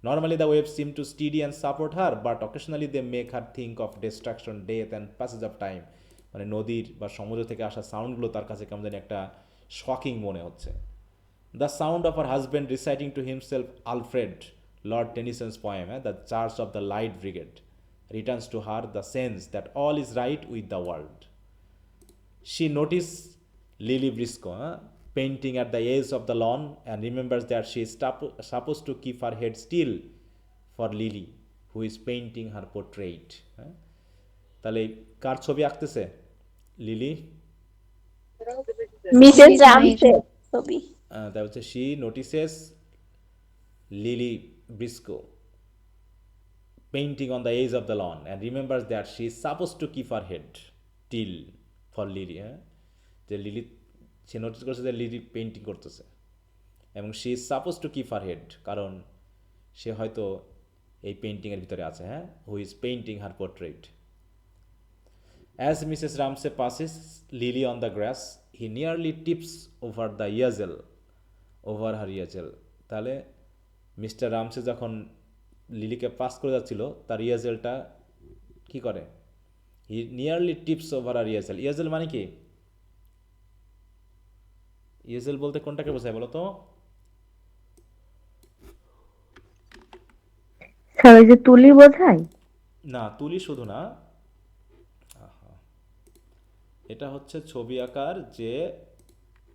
Normally the waves seem to steady and support her, but occasionally they make her think of destruction, death and passage of time. মানে নদীর বা সমুদ্র থেকে আসা সাউন্ডগুলো তার কাছে কেমন জানি একটা শকিং মনে হচ্ছে। The sound of her husband reciting to himself Alfred, Lord Tennyson's poem, The Charge of the Light Brigade, returns to her the sense that all is right with the world. She notices Lily Briscoe painting at the edge of the lawn and remembers that she is supposed to keep her head still for Lily, who is painting her portrait. তাহলে কার ছবি আঁকতেছে? Lily, Mrs রামসে ছবি। তাই হচ্ছে she notices Lily Briscoe painting on the edge of the lawn and remembers that she is supposed to keep her head till for Lily. যে Lily, সে notice করছে যে Lily painting করতেছে এবং she is suppose to keep her head, কারণ সে হয়তো এই পেন্টিংয়ের ভিতরে আছে, হ্যাঁ, who is painting her portrait. As Mrs Ramsay passes Lily on the grass, he nearly tips over the easel, over her easel. তাহলে মিস্টার রামসে যখন লিলিকে পাস করে যাচ্ছিল, তার ইয়াজেলটা কি করে? হি নিয়ারলি টিপস ওভার আর ইয়াজেল। ইয়াজেল মানে কি? ইএসএল বলতে কোনটাকে বোঝায় বলো তো? স্যার ওই যে তুলি বোঝায়? না, তুলি শুধু না, এটা হচ্ছে ছবি আঁকার যে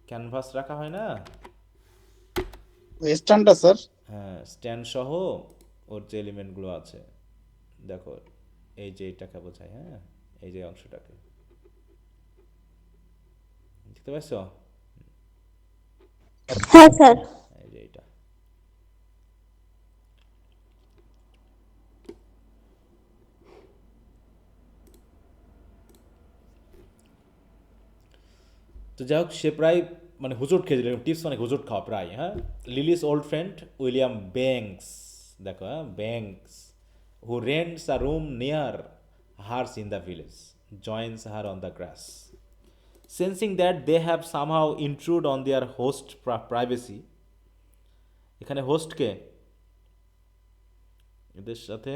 ক্যানভাস রাখা হয় না, স্ট্যান্ডটা স্যার। হ্যাঁ, স্ট্যান্ড সহ ওর যে এলিমেন্টগুলো আছে, দেখো এই যে এইটাকে বোঝায়, হ্যাঁ, এই যে অংশটাকে দেখতে পাচ্ছ? হ্যাঁ স্যার। এই যে এইটা। তো যাই হোক, সে প্রায় মানে হুজুট খেয়েছিল, টিপস মানে হুজুট খাওয়া প্রায়, হ্যাঁ। Lily's old friend William Banks, দেখো, হ্যাঁ, Banks, who rents a room near hers in the village, joins her on the grass, sensing that they have somehow intrude on their host privacy. এখানে হোস্টকে, এদের সাথে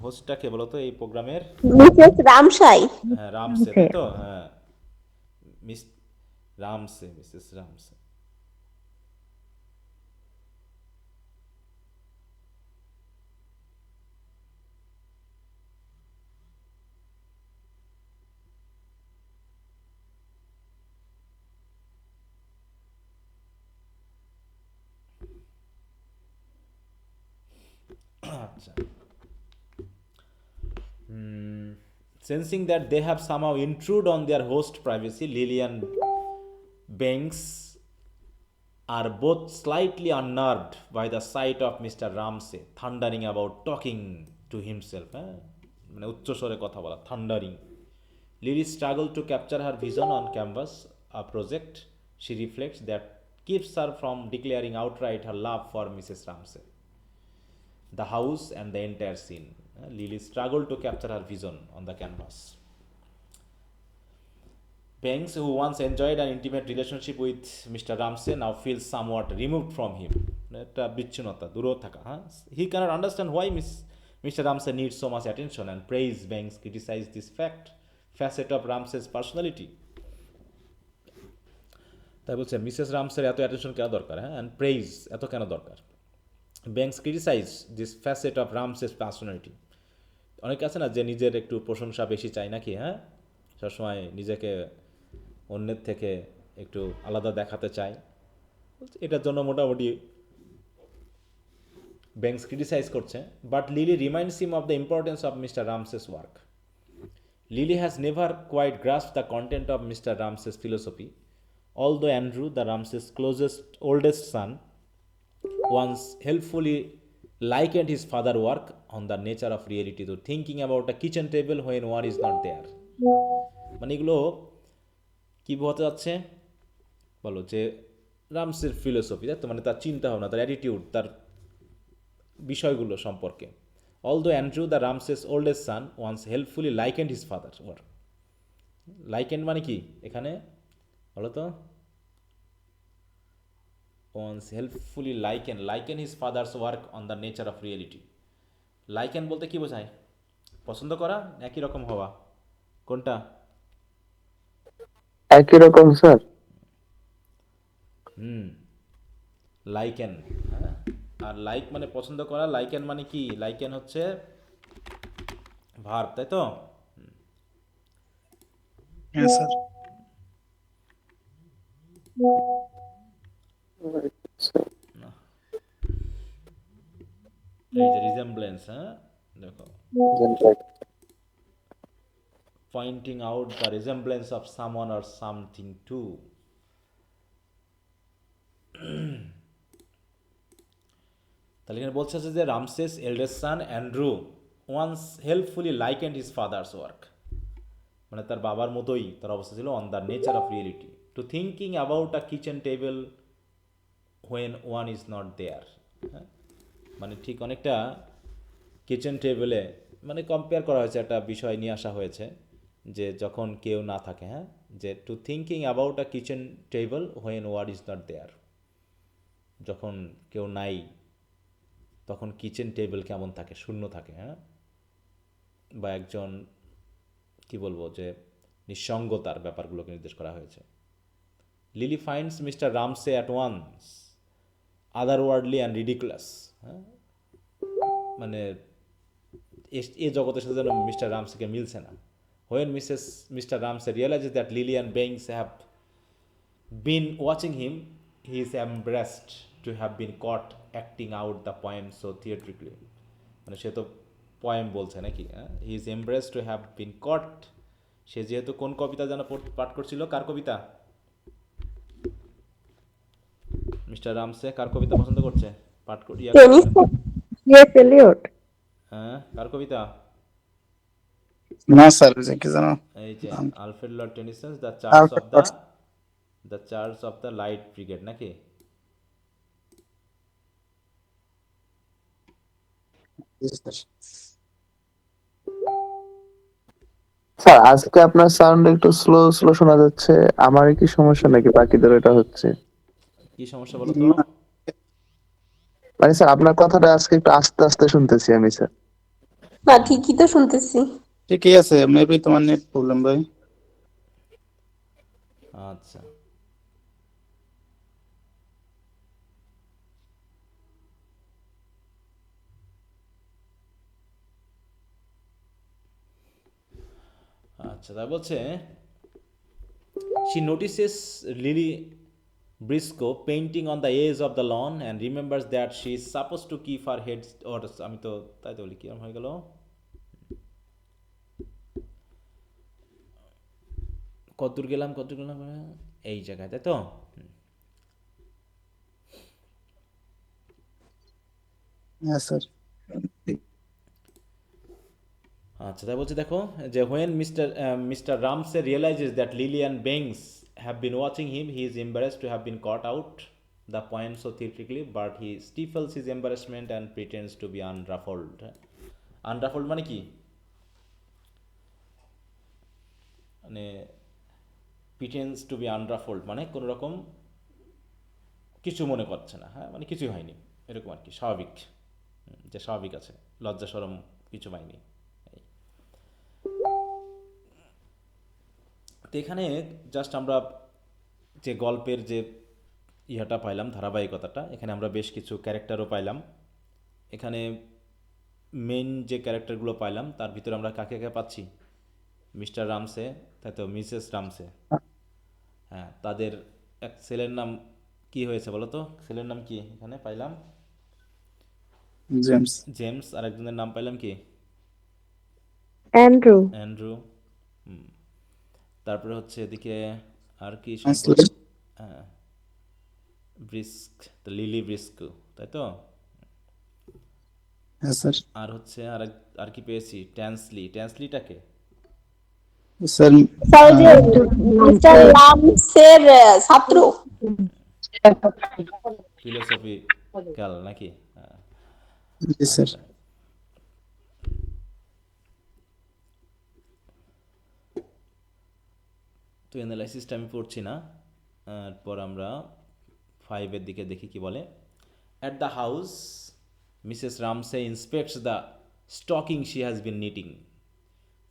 হোস্টটাকে বলো তো এই প্রোগ্রামের? Mrs Ramsay. হ্যাঁ, রামসে, তাই তো? হ্যাঁ, মিস রামসে, মিসেস রামসে। আচ্ছা, sensing that they have somehow intrude on their host privacy, Lily and Banks are both slightly unnerved by the sight of Mr. Ramsey thundering about talking to himself. মানে উচ্চস্বরে কথা বলা, thundering. Lily struggles to capture her vision on canvas, a project she reflects that keeps her from declaring outright her love for Mrs. Ramsey. The house and the entire scene. Lily struggled to capture her vision on the canvas. Banks, who once enjoyed an intimate relationship with Mr. Ramsey, now feels somewhat removed from him. একটা বিচ্ছিন্নতা, দূরে থাকা, হ্যাঁ? He cannot understand why Mr. Ramsey needs so much attention and praise. Banks criticize this facet of Ramsey's personality. তাই বলছে Mrs রামসের এত attention কেন দরকার, হ্যাঁ, অ্যান্ড প্রেইজ এত কেন দরকার। Banks criticize this facet of Ramsay's personality. অনেকে আছে না যে নিজের একটু প্রশংসা বেশি চাই নাকি, হ্যাঁ, সবসময় নিজেকে অন্যের থেকে একটু আলাদা দেখাতে চায়, এটার জন্য মোটামুটি ব্যাংকস ক্রিটিসাইজ করছে। But Lily reminds him of the importance of Mr Ramsay's work. Lily has never quite grasp the content of Mr Ramsay's philosophy, although Andrew, the Ramses' oldest son, once helpfully likened his father's work on the nature of reality to thinking about a kitchen table when one is not there. মানে এগুলো কী বোঝাতে যাচ্ছে বলো, যে রামসের philosophy, তাই তো, মানে তার চিন্তা ভাবনা, তার অ্যাটিটিউড, তার বিষয়গুলো সম্পর্কে। Although Andrew, the Ramses' oldest son, once helpfully likened his father's work. লাইকেন্ড মানে কি এখানে বলো তো? once helpfully liken his father's work on the nature of reality. Lichen বলতে কি বোঝায়? পছন্দ করা, একই রকম হওয়া, কোনটা? একই রকম স্যার। লাইকেন, হ্যাঁ, আর লাইক মানে পছন্দ করা, লাইকেন মানে কি? লাইকেন হচ্ছে ভার্ব, তাই তো? হ্যাঁ স্যার। এই যে রিজেম্বলেন্স, হ্যাঁ, দেখো, pointing out the resemblance of someone or something to. তাহলে এখানে বলছে যে Ramsay's eldest son Andrew once helpfully likened his father's work, মানে তার বাবার মতোই তার অবস্থা ছিল on the nature of reality, to thinking about a kitchen table when one is not there. হ্যাঁ, মানে ঠিক অনেকটা কিচেন টেবিলে মানে কম্পেয়ার করা হয়েছে, একটা বিষয় নিয়ে আসা হয়েছে যে যখন কেউ না থাকে, হ্যাঁ, যে to thinking about a kitchen table when one is not there, যখন কেউ নাই তখন কিচেন টেবিল কেমন থাকে, শূন্য থাকে, হ্যাঁ, বা একজন কি বলবো যে নিঃসঙ্গতার ব্যাপারগুলোকে নির্দেশ করা হয়েছে। Lily finds Mr Ramsay at once otherworldly and ridiculous, হ্যাঁ, মানে এ জগতের সাথে যেন মিস্টার রামসেকে মিলছে না। When Mr Ramsay realises that Lily and Bankes have been watching him, he is embarrassed to have been caught acting out the poem so theatrically, মানে সে তো পয়েম বলছে নাকি, হ্যাঁ, he is embarrassed to have been caught, সে যেহেতু কোন কবিতা যেন পাঠ করছিল, কার কবিতা? মিস্টার রামসে কার কবিতা পছন্দ করছে পাঠ করি? টি.এস. এলিয়ট। হ্যাঁ, কার কবিতা? না স্যার, যে কি জানো, এই যে Alfred Lord Tennyson, the church of the light brigade নাকি? স্যার আজকে আপনার সাউন্ড একটু স্লো স্লো শোনা যাচ্ছে, আমারই কি সমস্যা নাকি বাকিদের এটা হচ্ছে? কি সমস্যা বলো তো? মানে স্যার আপনার কথাটা আজকে একটু আস্তে আস্তে শুনতেছি আমি স্যার। না, ঠিকই তো শুনতেছি। ঠিকই আছে, মেবি তোমার নেট প্রবলেম ভাই। আচ্ছা, আচ্ছা, তা বলছে she notices Lily Briscoe painting on the edge of the lawn and remembers that she is supposed to keep her head or আমি তো তাই তো বলি কিরম হয়ে গেল কতদূর গেলাম এই জায়গায় তাই তো হ্যাঁ স্যার। আচ্ছা তাই বলছে দেখো যে when Mr. Ramsey realizes that Lillian Banks have been watching him, he is embarrassed to have been caught out the point so theatrically, but he stifles his embarrassment and pretends to be unruffled. Unruffled মানে কি? মানে pretends to be unruffled মানে কোনো রকম কিছু মনে করছে না, হ্যাঁ মানে কিছুই হয়নি এরকম আর কি, স্বাভাবিক, যে স্বাভাবিক আছে, লজ্জা শরম কিছু পাইনি। তো এখানে জাস্ট আমরা যে গল্পের যে ইহাটা পাইলাম, ধারাবাহিকতাটা, এখানে আমরা বেশ কিছু ক্যারেক্টারও পাইলাম। এখানে মেন যে ক্যারেক্টারগুলো পাইলাম তার ভিতরে আমরা কাকে কাকে পাচ্ছি? মিস্টার রামসে, তাই তো মিসেস রামসে, হ্যাঁ তাদের এক ছেলের নাম কি হয়েছে বলো তো, ছেলের নাম কি এখানে পাইলাম? জেমস। জেমস। আর একজনের নাম পাইলাম কি? অ্যান্ড্রু। অ্যান্ড্রু। তারপরে হচ্ছে এদিকে আর কি আসলে হ্যাঁ ব্রিস্ক, তো লিলি ব্রিস্ক, তাই তো? হ্যাঁ স্যার। আর হচ্ছে আর কি পেয়েছি? ট্যান্সলি। ট্যান্সলিটাকে স্যার স্যার ওই যে মিস্টার রামসের ছাত্র। ফিলোসফিক্যাল নাকি? হ্যাঁ, জি স্যার। আচ্ছা। তো অ্যানালাইসিসটা আমি পড়ছি না, এরপর আমরা 5-এর দিকে দেখি কি বলে। At the house Mrs Ramsay inspects the stocking she has been knitting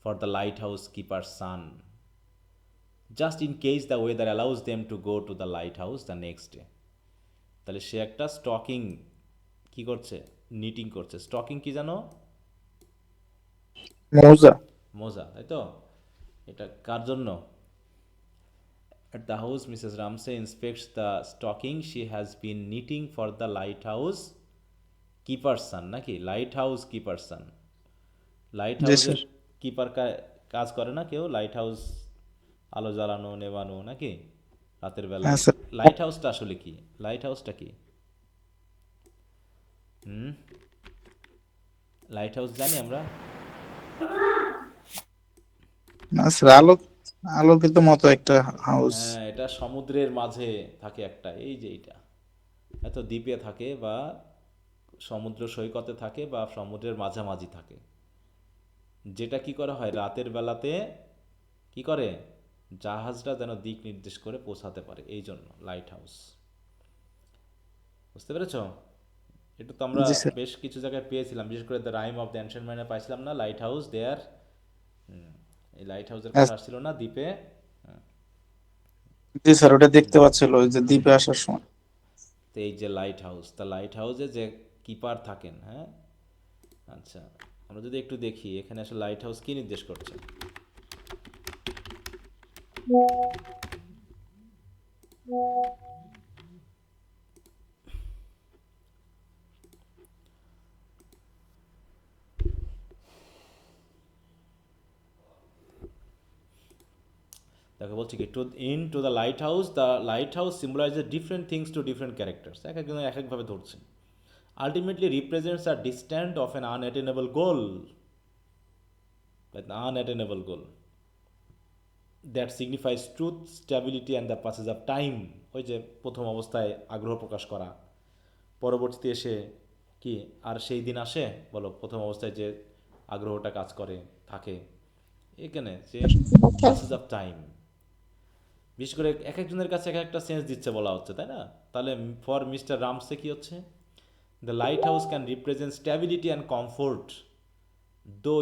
for the lighthouse keeper son, just in case the weather allows them to go to the lighthouse the next day. তাহলে সে একটা stocking কি করছে? Knitting করছে। Stocking কি জানো? মৌজা। মোজা, তাই তো? এটা কার জন্য? At the house, Mrs. Ramsay inspects the stocking she has been knitting for the lighthouse keeper's son, নাকি? লাইটহাউস কিপার সান। লাইট জি হাউসের স্যার। কিপার কাজ করে না কেউ? লাইট হাউস আলো জ্বালানো নেভানো নাকি রাতের হ্যাঁ বেলায়? স্যার। লাইট হাউসটা আসলে কি? লাইট হাউসটা কি? লাইট হাউস জানি আমরা। না স্যার, আলোকিত মতো একটা হাউস। হ্যাঁ, এটা সমুদ্রের মাঝে থাকে একটা, এই যে এইটা এত দ্বীপে থাকে বা সমুদ্র সৈকতে থাকে বা সমুদ্রের মাঝামাঝি থাকে, যেটা কি করা হয় রাতের বেলাতে কি করে? জাহাজটা যেন দিক নির্দেশ করে পৌঁছাতে পারে, এই জন্য লাইট হাউস। বুঝতে পেরেছ? এটা তো আমরা জি স্যার। বেশ কিছু জায়গায় পেয়েছিলাম, বিশেষ করে the rime of the ancient ম্যানে পাইছিলাম না, লাইট হাউস দেয়ার। এই লাইট হাউসের কথা আসছিল না দ্বীপে? জি স্যার, ওটা দেখতে পাচ্ছিল ওই যে দ্বীপে আসার সময়। তো এই যে লাইট হাউস, তা লাইট হাউসে যে কিপার থাকেন, হ্যাঁ আচ্ছা আমরা যদি একটু দেখি এখানে আসলে লাইট হাউস কি নির্দেশ করছে। দেখো বলছে কি, to the lighthouse symbolises different things to different characters, এক একজন এক একভাবে ধরছেন। Ultimately represents a distant of an unattainable goal, unattainable goal that signifies truth, stability and the passage of time. ওই যে প্রথম অবস্থায় আগ্রহ প্রকাশ করা, পরবর্তীতে এসে কি আর সেই দিন আসে বলো? প্রথম অবস্থায় যে আগ্রহটা কাজ করে থাকে, এখানে যে passage of time, বিশেষ করে এক একজনের কাছে এক একটা সেন্স দিচ্ছে বলা হচ্ছে, তাই না? তাহলে ফর মিস্টার রামসে কি হচ্ছে? The light house can represent stability and comfort, though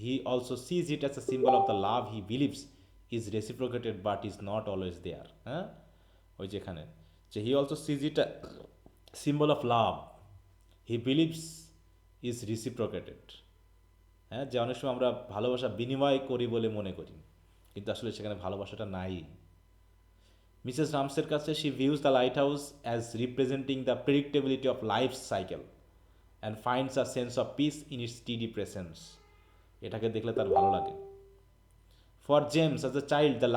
he also sees it as a symbol of the love he believes is reciprocated but is not always there. হ্যাঁ, ওই যেখানে যে he also sees it a symbol of love he believes is reciprocated, হ্যাঁ, যে অনেক সময় আমরা ভালোবাসা বিনিময় করি বলে মনে করি, কিন্তু আসলে সেখানে ভালোবাসাটা নাই। মিসেস রামসের কাছে she views the lighthouse as representing the predictability of life's cycle and finds a sense of peace in its steady presence. এটাকে দেখলে তার ভালো লাগে। For James, as a child, the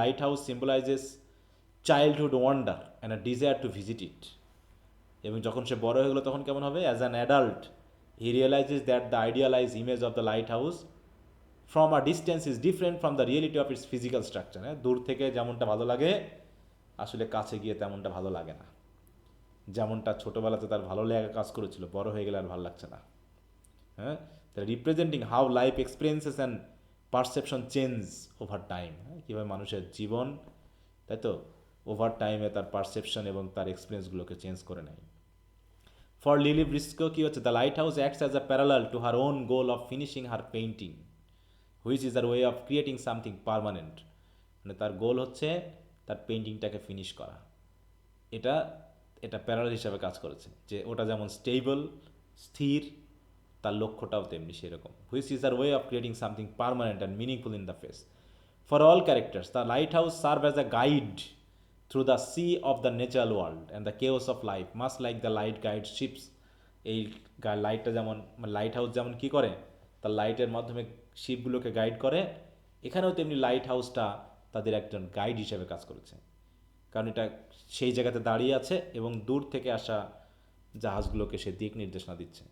lighthouse symbolizes childhood wonder and a desire to visit it. এবং যখন সে বড় হয়ে গেলো তখন কেমন হবে? As an adult, he realizes that the idealized image of the lighthouse from a distance is different from the reality of its physical structure. হ্যাঁ, দূর থেকে যেমনটা ভালো লাগে আসলে কাছে গিয়ে তেমনটা ভালো লাগে না। যেমনটা ছোটোবেলাতে তার ভালো লাগা কাজ করেছিল, বড় হয়ে গেলে আর ভালো লাগছে না। হ্যাঁ, representing how life experiences and perception change over time. হ্যাঁ, কীভাবে মানুষের জীবন, তাই তো, ওভার টাইমে তার পারসেপশন এবং তার এক্সপিরিয়েন্সগুলোকে চেঞ্জ করে নেয়। ফর লিলি ব্রিস্কো কী হচ্ছে? The lighthouse acts as a parallel to her own goal of finishing her painting, which is her way of creating something permanent. মানে তার গোল হচ্ছে তার পেইন্টিংটাকে ফিনিশ করা। এটা এটা প্যারালাল হিসাবে কাজ করেছে, যে ওটা যেমন স্টেবল, স্থির, তার লক্ষ্যটাও তেমনি সেরকম। Which is her way of creating something permanent and meaningful in the face. For all characters the lighthouse serve as a guide through the sea of the natural world and the chaos of life, much like the light guide ships. এই লাইটটা যেমন, light house যেমন কী করে, তার লাইটের মাধ্যমে শিপগুলোকে guide করে, এখানেও তেমনি লাইট হাউসটা তাদের একজন গাইড হিসেবে কাজ করেছে। কারণ এটা সেই জায়গাতে দাঁড়িয়ে আছে এবং দূর থেকে আসা জাহাজগুলোকে সে দিক নির্দেশনা দিচ্ছে।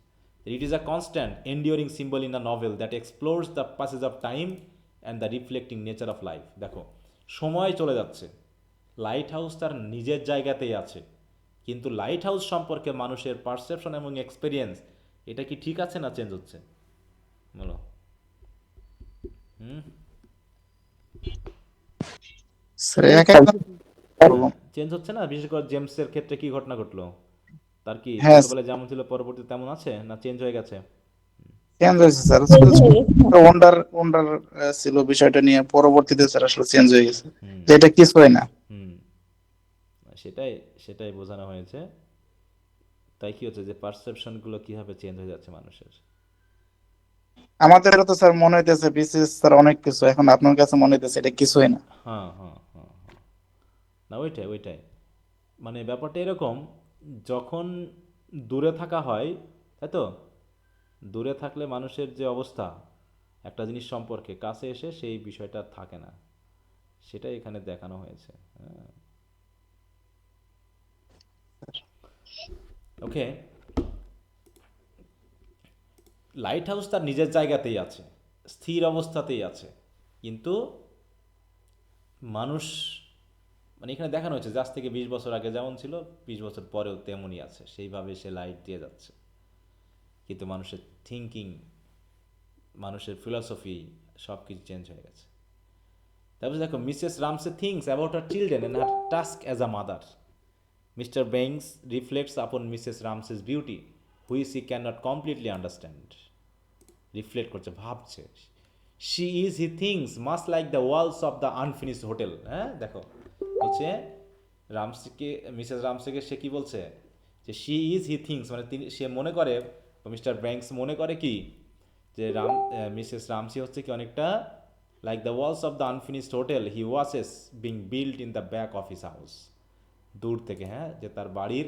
It is a constant enduring symbol in a novel that explores the passage of time and the reflecting nature of life. দেখো, সময় চলে যাচ্ছে, লাইট হাউস তার নিজের জায়গাতেই আছে, কিন্তু লাইট হাউস সম্পর্কে মানুষের পারসেপশন এবং এক্সপিরিয়েন্স, এটা কি ঠিক আছে না চেঞ্জ হচ্ছে? বলো। স্যার এক একদম চেঞ্জ হচ্ছে না? বিশেষ করে জেমসের ক্ষেত্রে কি ঘটনা ঘটলো? তার কি হ্যাঁ ছোটবেলায় যেমন ছিল পরবর্তীতে তেমন আছে, না চেঞ্জ হয়ে গেছে? চেঞ্জ হয়েছে স্যার। ওয়ান্ডার ওয়ান্ডার ছিল বিষয়টা নিয়ে, পরবর্তীতে স্যার আসলে চেঞ্জ হয়ে গেছে, যে এটা কিছু হয় না। হুম, সেটাই সেটাই বোঝানো হয়েছে। তাই কি হচ্ছে যে পারসেপশনগুলো কিভাবে চেঞ্জ হয়ে যাচ্ছে মানুষের। আমাদের তো স্যার মনে হইতেছে বিসিএস স্যার অনেক কিছু, এখন আপনার কাছে মনে হইতেছে এটা কিছুই না। হ্যাঁ হ্যাঁ হ্যাঁ হ্যাঁ, না ওইটাই ওইটাই, মানে ব্যাপারটা এরকম, যখন দূরে থাকা হয়, তাই তো, দূরে থাকলে মানুষের যে অবস্থা একটা জিনিস সম্পর্কে, কাছে এসে সেই বিষয়টা আর থাকে না, সেটাই এখানে দেখানো হয়েছে। হ্যাঁ, ওকে। লাইট হাউস তার নিজের জায়গাতেই আছে, স্থির অবস্থাতেই আছে, কিন্তু মানুষ, মানে এখানে দেখানো হয়েছে যে আজ থেকে 20 বছর আগে যেমন ছিল 20 বছর পরেও তেমনই আছে, সেইভাবে সে লাইট দিয়ে যাচ্ছে, কিন্তু মানুষের থিঙ্কিং, মানুষের ফিলসফি সব কিছু চেঞ্জ হয়ে গেছে। তারপরে দেখো, Mrs Ramsay thinks about her children and her task as a mother. Mr Bankes reflects upon Mrs Ramsay's beauty which he can not completely understand. Reflect করছে, ভাবছে। She is he thinks much like the walls of the unfinished hotel. হ্যাঁ, দেখো হচ্ছে রামসিকে, Mrs রামসেকে সে কি বলছে, যে she is he things, মানে তিনি, সে মনে করে, মিস্টার ব্যাংকস মনে করে কি, যে মিসেস রামসি হচ্ছে কি অনেকটা like the walls of the unfinished hotel he watches being build in the back of his house. দূর থেকে, হ্যাঁ, যে তার বাড়ির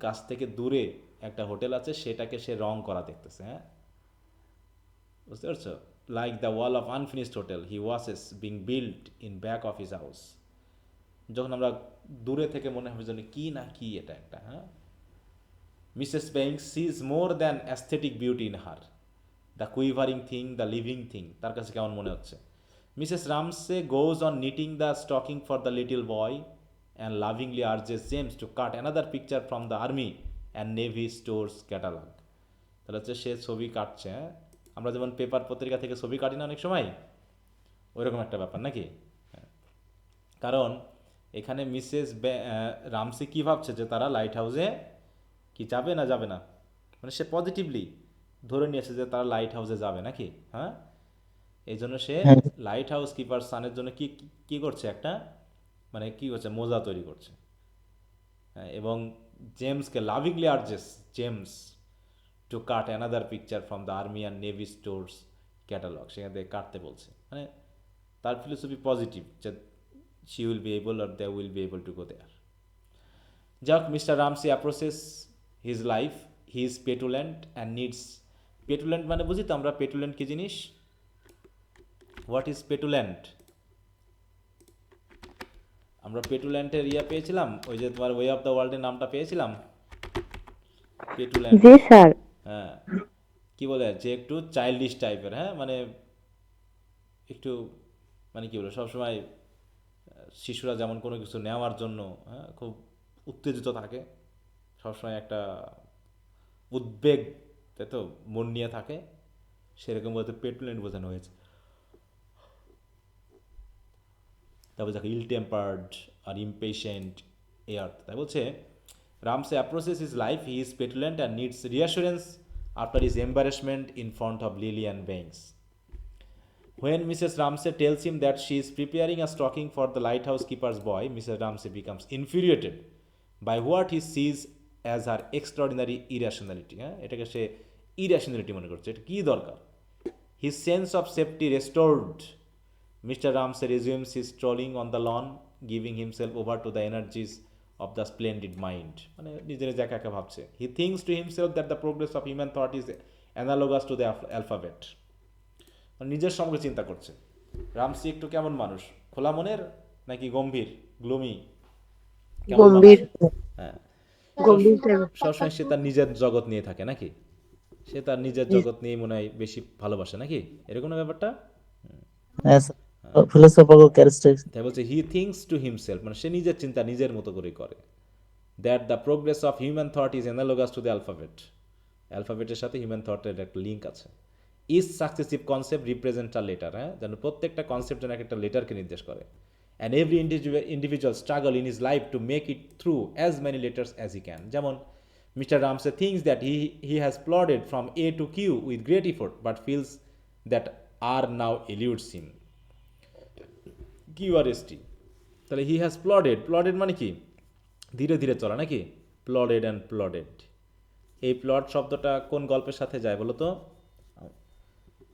কাছ থেকে দূরে একটা হোটেল আছে, সেটাকে সে রং করা দেখতেছে। হ্যাঁ, বুঝতে পারছো? Like the wall of unfinished hotel he watches being build in back of his house. যখন আমরা দূরে থেকে মনে হবে যেন কি না কি এটা একটা। হ্যাঁ, Mrs Bankes sees more than aesthetic beauty in her, the quivering thing, the living thing. তার কাছে কেমন মনে হচ্ছে? Mrs Ramsay goes on knitting the stocking for the little boy and lovingly urges James to cut another picture from the army and navy stores catalogue. তাহলে হচ্ছে সে ছবি কাটছে। হ্যাঁ, আমরা যেমন পেপার পত্রিকা থেকে ছবি কাটি না অনেক সময়, ওইরকম একটা ব্যাপার নাকি? হ্যাঁ, কারণ এখানে মিসেস রামসি কী ভাবছে, যে তারা লাইট হাউসে কি যাবে না যাবে না, মানে সে পজিটিভলি ধরে নিয়েছে যে তারা লাইট হাউসে যাবে নাকি। হ্যাঁ, এই জন্য সে লাইট হাউস কিপার সানের জন্য কি কি করছে, একটা মানে কি করছে, মোজা তৈরি করছে। হ্যাঁ, এবং জেমসকে lovingly urges James to cut another picture from the army and navy stores catalogue, সেখান থেকে কাটতে বলছে। মানে তার ফিলোসফি পজিটিভ, যে she will be able or they will be able to go there. যাক, Mr Ramsay approaches his life, he is petulant and needs, petulant মানে বুঝি তো আমরা পেটুল্যান্ট কি জিনিস, হোয়াট ইজ পেটুল্যান্ট? আমরা পেটুল্যান্টের পেয়েছিলাম, ওই যে তোমার ওয়ে অফ দ্য ওয়ার্ল্ডের নামটা পেয়েছিলাম, পেটুল্যান্ট। জি স্যার। হ্যাঁ, কি বলে যে একটু চাইল্ডিশ টাইপের, হ্যাঁ মানে একটু মানে কি বলে সবসময় শিশুরা যেমন কোনো কিছু নেওয়ার জন্য হ্যাঁ খুব উত্তেজিত থাকে, সবসময় একটা উদ্বেগ, তাই তো, মন নিয়ে থাকে, সেরকম বলতে পেটুল্যান্ট বোঝানো হয়েছে। তারপর দেখো ইল টেম্পার্ড আর ইমপেশেন্ট এই অর্থ। তাই বলছে Ramsay approaches his life, he is petulant and needs reassurance after his embarrassment in front of Lily and Bankes. When Mrs. Ramsay tells him that she is preparing a stocking for the lighthouse keeper's boy, Mrs. Ramsay becomes infuriated by what he sees as her extraordinary irrationality. হ্যাঁ, এটাকে সে irrationality মনে করছে, এটা কী দরকার? His sense of safety restored, Mr. Ramsay resumes his strolling on the lawn, giving himself over to the energies of the splendid mind. মানে নিজের একা একা ভাবছে। He thinks to himself that the progress of human thought is analogous to the alphabet. নিজের সঙ্গে চিন্তা করছে। রামসি একটু কেমন মানুষ, খোলা মনের নাকি গম্ভীর, গ্লুমি, কেমন মানুষ? গম্ভীর। হ্যাঁ, গম্ভীর টাইপের। সবসময় সে তার নিজের জগৎ নিয়ে থাকে নাকি, সে তার নিজের জগৎ নিয়ে মনে হয় বেশি ভালোবাসে নাকি, এরকম না ব্যাপারটা? philosophical characteristics. তাই বলছে হি থিংস টু হিমসেলফ, মানে সে নিজের চিন্তা নিজের মতো করে করে। That the progress of human thought is analogous to the alphabet, অ্যালফাবেটের সাথে হিউম্যান থটের একটা লিঙ্ক আছে। Is successive concept represent a letter, হ্যাঁ যেন প্রত্যেকটা কনসেপ্ট যেন একটা লেটারকে নির্দেশ করে। And every individual struggle in his life to make it through as many letters as he can. যেমন Mr Ramsay thinks that he has plodded from A to Q with great effort but feels that আর নাও এলিউডস হিম, কিউআরএসটি। তাহলে হি has প্লডেড, প্লডেড মানে কি ধীরে ধীরে চলা নাকি, প্লডেড and প্লডেড। এই plot শব্দটা কোন গল্পের সাথে যায় বলো তো?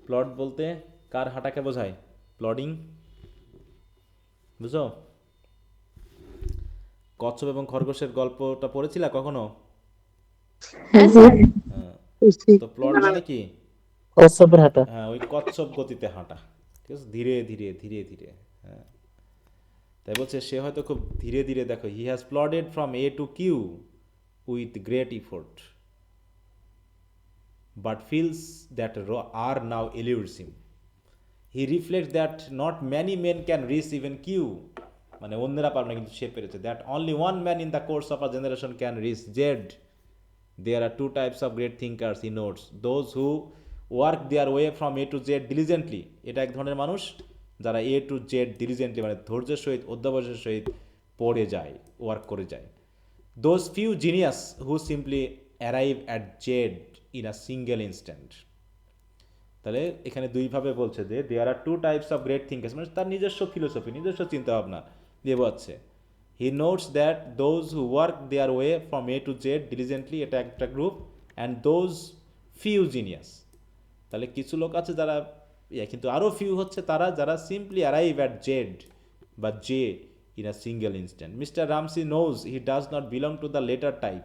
প্লট বলতে কার হাঁটাকে বোঝায়? প্লডিং, বুঝো? কচ্ছপ এবং খরগোশের গল্পটা পড়েছিলা কখনো? হ্যাঁ স্যার। হ্যাঁ, তো প্লট মানে কি? কচ্ছপের হাঁটা। হ্যাঁ, ওই কচ্ছপ গতিতে হাঁটা, ঠিক আছে, ধীরে ধীরে ধীরে ধীরে। হ্যাঁ, তাই বলছে সে হয়তো খুব ধীরে ধীরে, দেখো he has plodded from A to Q with great effort but feels that R now eludes him. He reflects that not many men can reach even Q, মানে অন্যরা পারবে না কিন্তু সে পেরেছে। That only one man in the course of a generation can reach Z. There are two types of great thinkers, he notes. Those who work their way from A to Z diligently, এটা এক ধরনের মানুষ যারা A to Z diligently মানে ধৈর্যের সহিত অধ্যবসায়ের সহিত পড়ে যায়, ওয়ার্ক করে যায়। Those few genius who simply arrive at Z in a single instant. তাহলে এখানে দুইভাবে বলছে যে there are two types of great thinkers, মানে তার নিজস্ব ফিলোসফি, নিজস্ব চিন্তাভাবনা দিয়ে বোঝাচ্ছে। He notes that those who work their way from A to Z diligently, এটা একটা group, and those few genius, তাহলে কিছু লোক আছে যারা কিন্তু আরও ফিউ হচ্ছে তারা যারা সিম্পলি অ্যারাইভ অ্যাট জেড বা J in a single instant. Mr Ramsay knows he does not belong to the latter type,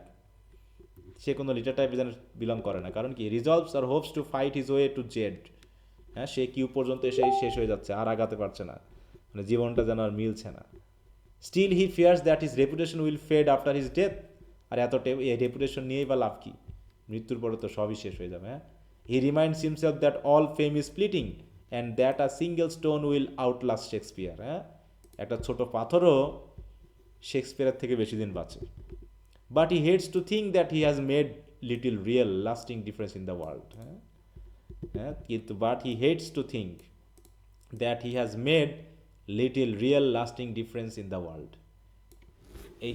সে কোনো লিটার টাইপে যেন বিলং করে না, কারণ কি রিজলভস আর hopes to fight his way to Z. হ্যাঁ, সে কিউ পর্যন্ত এসে শেষ হয়ে যাচ্ছে, আর আগাতে পারছে না, মানে জীবনটা যেন আর মিলছে না। Still he fears that his reputation will fade after his death, আর এই রেপুটেশন নিয়েই বা লাভ কি, মৃত্যুর পরে তো সবই শেষ হয়ে যাবে। হ্যাঁ, he reminds himself that all fame is fleeting and that a single stone will outlast Shakespeare. হ্যাঁ, একটা ছোট পাথরও শেক্সপিয়ারের থেকে বেশি দিন বাঁচে। But he hates to think that he has made little real lasting difference in the world. But he hates to think that he has made little real lasting difference in the world. এই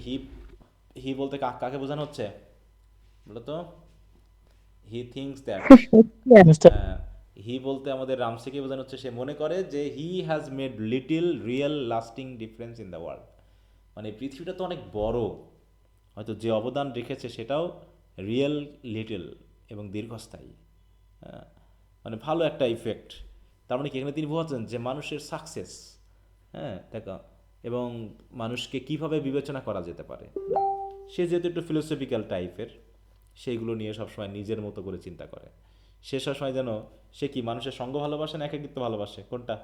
হি বলতে কাকে বোঝানো হচ্ছে বলো তো? হি থিংকস that, হি বলতে আমাদের রামসিকে বোঝানো হচ্ছে সে মনে করে যে he has made little real lasting difference in the world, মানে পৃথিবীটা তো অনেক বড়, হয়তো যে অবদান রেখেছে সেটাও রিয়েল লিটল এবং দীর্ঘস্থায়ী, মানে ভালো একটা ইফেক্ট। তার মানে কি এখানে তিনি বোঝাচ্ছেন যে মানুষের সাকসেস, হ্যাঁ দেখো এবং মানুষকে কিভাবে বিবেচনা করা যেতে পারে। সে যেহেতু একটু ফিলোসফিক্যাল টাইপের, সেইগুলো নিয়ে সবসময় নিজের মতো করে চিন্তা করে। সে সবসময় যেন সে কি মানুষের সঙ্গ ভালোবাসে না একাকিত্ব ভালোবাসে, কোনটা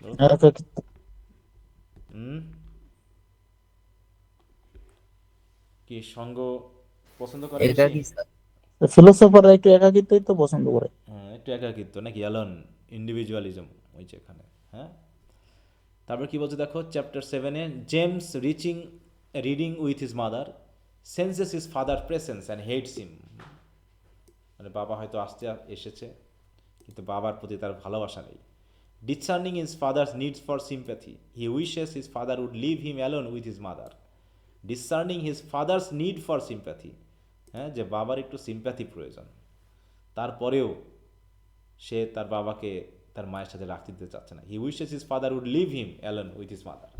বলো তো? হুম, কি সঙ্গ পছন্দ করে এটা বেশি? কি ফিলোসোফাররা একটু একাকিত্বই তো পছন্দ করে। হ্যাঁ, একটু একাকিত্ব নাকি, অ্যালোন, ইন্ডিভিজুয়ালিজম ওই যে এখানে। হ্যাঁ, তারপর কি বলছে দেখো চ্যাপ্টার 7-এ, James reading with his mother senses his father presence and hates him. মানে বাবা হয়তো এসেছে, কিন্তু বাবার প্রতি তার ভালোবাসা নেই। Discerning his father's needs for sympathy, he wishes his father would leave him alone with his mother. Discerning his father's need for sympathy, হ্যাঁ, যে বাবার একটু সিম্প্যাথি প্রয়োজন, তারপরেও সে তার বাবাকে তার মায়ের সাথে রাখতে দিতে চাচ্ছে না। He wishes his father would leave him alone with his mother.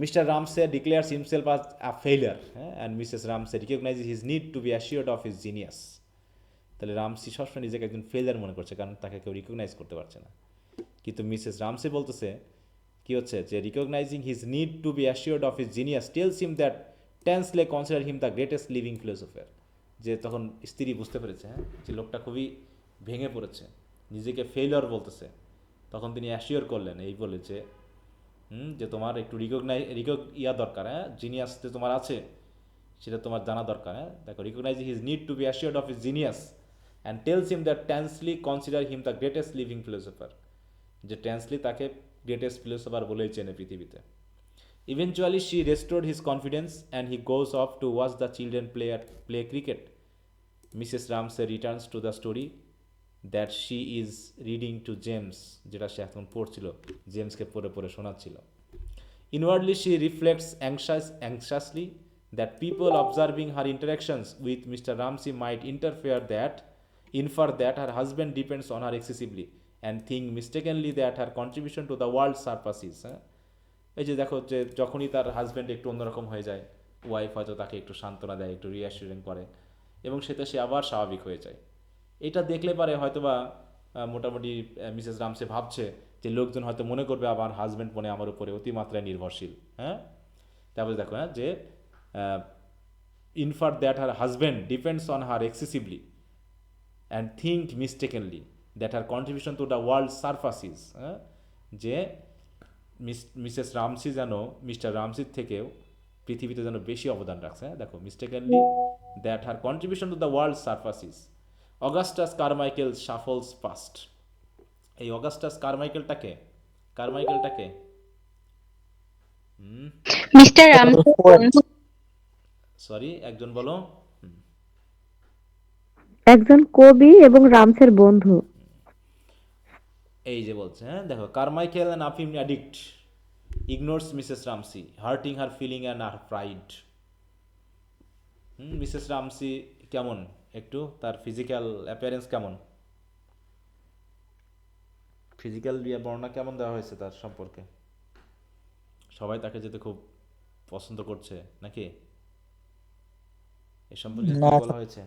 Mr Ramsay declares himself as a failure, হ্যাঁ, and Mrs Ramsay recognises his need to be assured of his genius. তাহলে রামসি সবসময় নিজেকে একজন failure মনে করছে, কারণ তাকে কেউ রিকগনাইজ করতে পারছে না। কিন্তু মিসেস রামসে বলতেছে কি হচ্ছে, যে recognising his need to be assured of his genius tells him that Tansley consider him the greatest living philosopher. যে তখন স্ত্রী বুঝতে পেরেছে, হ্যাঁ, যে লোকটা খুবই ভেঙে পড়েছে, নিজেকে ফেলিওর বলতেছে, তখন তিনি অ্যাসিওর করলেন এই বলে যে তোমার একটু দরকার, হ্যাঁ, জিনিয়াস যে তোমার আছে সেটা তোমার জানা দরকার। হ্যাঁ, দেখো, recognise his need to be assured of his genius and tells him that Tansley consider him the greatest living philosopher, যে টেন্সলি তাকে গ্রেটেস্ট ফিলোসফার বলেই চেনে পৃথিবীতে। Eventually she restored his confidence and he goes off to watch the children play cricket. Mrs Ramsay returns to the story that she is reading to James, যেটা সে এখন পড়ছিল, জেমসকে পড়ে পড়ে শোনাচ্ছিল। Inwardly, she reflects anxiously that people observing her interactions with Mr. Ramsey might infer that her husband depends on her excessively and think mistakenly that her contribution to the world surpasses. এই যে দেখো, যে যখনই তার husband একটু অন্যরকম হয়ে যায়, ওয়াইফ হয়তো তাকে একটু সান্ত্বনা দেয়, একটু রিঅ্যাসুরিং করে, এবং সেটা সে আবার স্বাভাবিক হয়ে যায়। এটা দেখলে পারে হয়তোবা মোটামুটি মিসেস রামসে ভাবছে যে লোকজন হয়তো মনে করবে আমার হাজব্যান্ড মনে আমার উপরে অতিমাত্রায় নির্ভরশীল। হ্যাঁ, তারপরে দেখো, হ্যাঁ, যে infer that her husband depends on her excessively and think mistakenly that her contribution to the world suffices, হ্যাঁ, যে মিসেস রামসি যেন মিস্টার রামসির থেকেও পৃথিবীতে যেন বেশি অবদান রাখছে। হ্যাঁ, দেখো, mistakenly that her contribution to the world suffices. Augustus Carmichael shuffles past. এই অগাস্টাস কারমাইকেলটাকে মিস্টার রামসে বন্ধু। সরি, একজন বলো। একজন কবি এবং রামসের বন্ধু। এই যে বলছে, হ্যাঁ, দেখো, কারমাইকেল অ্যান আফিম addict ignores Mrs Ramsay hurting her feeling and her pride. Mrs Ramsay কেমন, একটু তার ফিজিক্যাল অ্যাপিয়ারেন্স কেমন, ফিজিক্যাল বর্ণনা কেমন দেওয়া হয়েছে তার সম্পর্কে? সবাই তাকে যেতে খুব পছন্দ করছে নাকি, এ সম্পর্কে কি না, বলা হয়েছে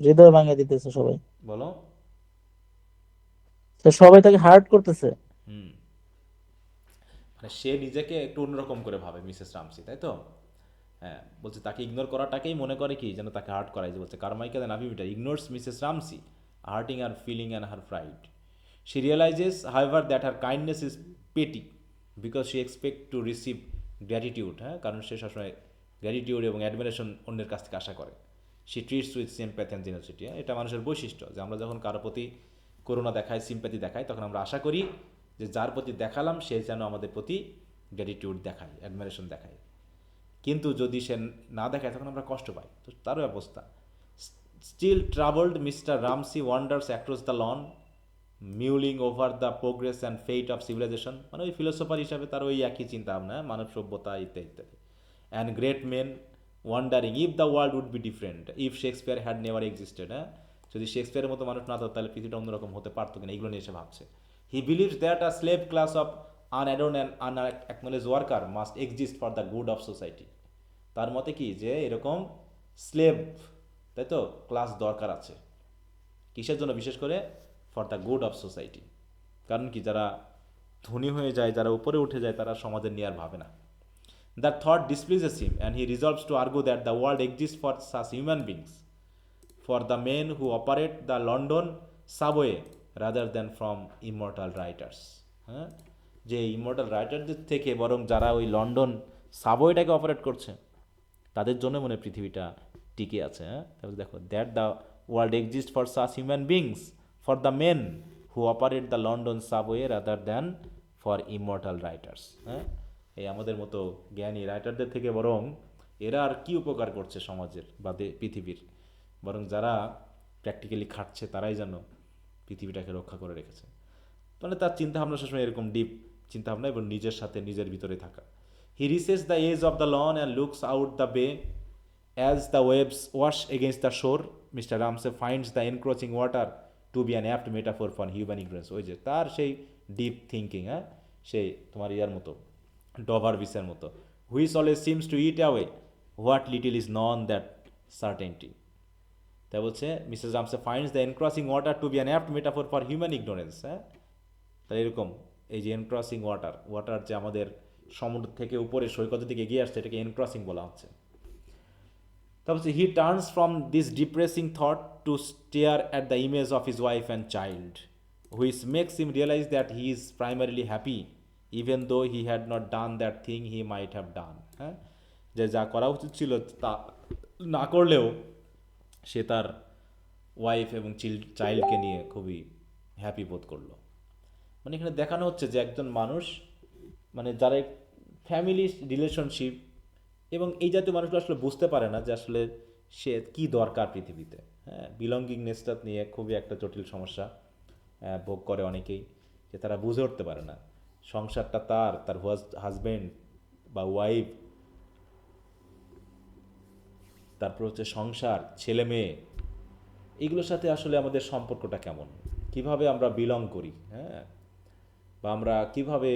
হৃদয় ভাঙিয়ে দিতেছে সবাই। বলো। তো সবাই তাকে হার্ট করতেছে। হুম, মানে সে নিজেকে একটু অন্যরকম করে ভাবে মিসেস রামসি, তাই তো? হ্যাঁ, বলছে তাকে ইগনোর করাটাকেই মনে করে কি যেন তাকে হার্ট করাই, যে বলছে কারমাইকেল অ্যান্ড আভিমিটার ignores Mrs Ramsay hurting her feeling and her pride. She realizes, however, that her kindness is petty because she expects to receive gratitude, হ্যাঁ, কারণ সে সবসময় গ্র্যাটিটিউড এবং অ্যাডমিরেশন অন্যের কাছ থেকে আশা করে। She treats with sympathy and generosity, এটা মানুষের বৈশিষ্ট্য, যে আমরা যখন কারো প্রতি করুণা দেখাই, সিম্প্যাথি দেখাই, তখন আমরা আশা করি যে যার প্রতি দেখালাম সে যেন আমাদের প্রতি গ্র্যাটিটিউড দেখায়, অ্যাডমিরেশন দেখায়। কিন্তু যদি সে না দেখায় তখন আমরা কষ্ট পাই। তো তারও অবস্থা। Still troubled, Mr. Ramsey wanders across the lawn mulling over the progress and fate of civilisation, মানে ওই ফিলোসফার হিসাবে তার ওই একই চিন্তা ভাবনা, মানব সভ্যতা ইত্যাদি ইত্যাদি। And great men wondering if the world would be different if Shakespeare had never existed, হ্যাঁ, যদি শেক্সপিয়ারের মতো মানুষ না থাকতো তাহলে পৃথিবীটা অন্যরকম হতে পারতো কিনা, এগুলো নিয়ে এসে ভাবছে। He believes that a slave class of unadorned and unacknowledged worker must exist for the good of society. তার মতে কি, যে এরকম স্লেভ, তাই তো, ক্লাস দরকার আছে, কিসের জন্য, বিশেষ করে for the good of society. কারণ কি, যারা ধনী হয়ে যায়, যারা উপরে উঠে যায়, তারা সমাজের নিয়ে আর ভাবে না। The thought displeases him and he resolves to argue that the world exist for such human beings, for the men who operate the London subway rather than from immortal writers। হ্যাঁ, যে ইমর্টাল রাইটারদের থেকে বরং যারা ওই London সাবওয়েটাকে operate করছে, তাদের জন্য মনে হয় পৃথিবীটা টিকে আছে। হ্যাঁ, তাহলে দেখো, that the world exist for such human beings, for the men who operate the London subway rather than for immortal writers. হ্যাঁ, এই আমাদের মতো জ্ঞানী রাইটারদের থেকে বরং এরা আর কি উপকার করছে সমাজের বা পৃথিবীর, বরং যারা প্র্যাকটিক্যালি খাটছে তারাই যেন পৃথিবীটাকে রক্ষা করে রেখেছে। মানে তার চিন্তাভাবনা সবসময় এরকম ডিপ চিন্তাভাবনা এবং নিজের সাথে নিজের ভিতরে থাকা। He reaches the edge of the lawn and looks out the bay as the waves wash against the shore. Mr Ramsay finds the encroaching water to be an apt metaphor for human ignorance. ওই যে তার সেই deep thinking, হ্যাঁ, সেই তোমার ইয়ার মতো, Dover বিসের মতো, which always seems to eat away what little is known that certainty. তাই বলছে Mrs Ramsay finds the encroaching water to be an apt metaphor for human ignorance. হ্যাঁ, তাহলে এরকম এই যে এনক্রসিং ওয়াটার, ওয়াটার যে আমাদের সমুদ্র থেকে উপরে সৈকতের দিকে এগিয়ে আসছে, এটাকে এনক্রসিং বলা হচ্ছে। তারপর he turns from this depressing thought to stare at the image of his wife and child, which makes him realise that he is primarily happy even though he had not done that thing he might have done. হ্যাঁ, যে যা করা উচিত ছিল তা না করলেও সে তার ওয়াইফ এবং চাইল্ডকে নিয়ে খুবই হ্যাপি বোধ করলো। মানে এখানে দেখানো হচ্ছে যে একজন মানুষ, মানে যারা ফ্যামিলি রিলেশনশিপ এবং এই জাতীয় মানুষগুলো আসলে বুঝতে পারে না যে আসলে সে কি দরকার পৃথিবীতে। হ্যাঁ, বিলঙ্গিংনেসটা নিয়ে খুবই একটা জটিল সমস্যা ভোগ করে অনেকেই, যে তারা বুঝে উঠতে পারে না সংসারটা তার হাজব্যান্ড বা ওয়াইফ, তারপর হচ্ছে সংসার, ছেলে মেয়ে, এগুলোর সাথে আসলে আমাদের সম্পর্কটা কেমন, কিভাবে আমরা বিলং করি। হ্যাঁ, বা আমরা কিভাবে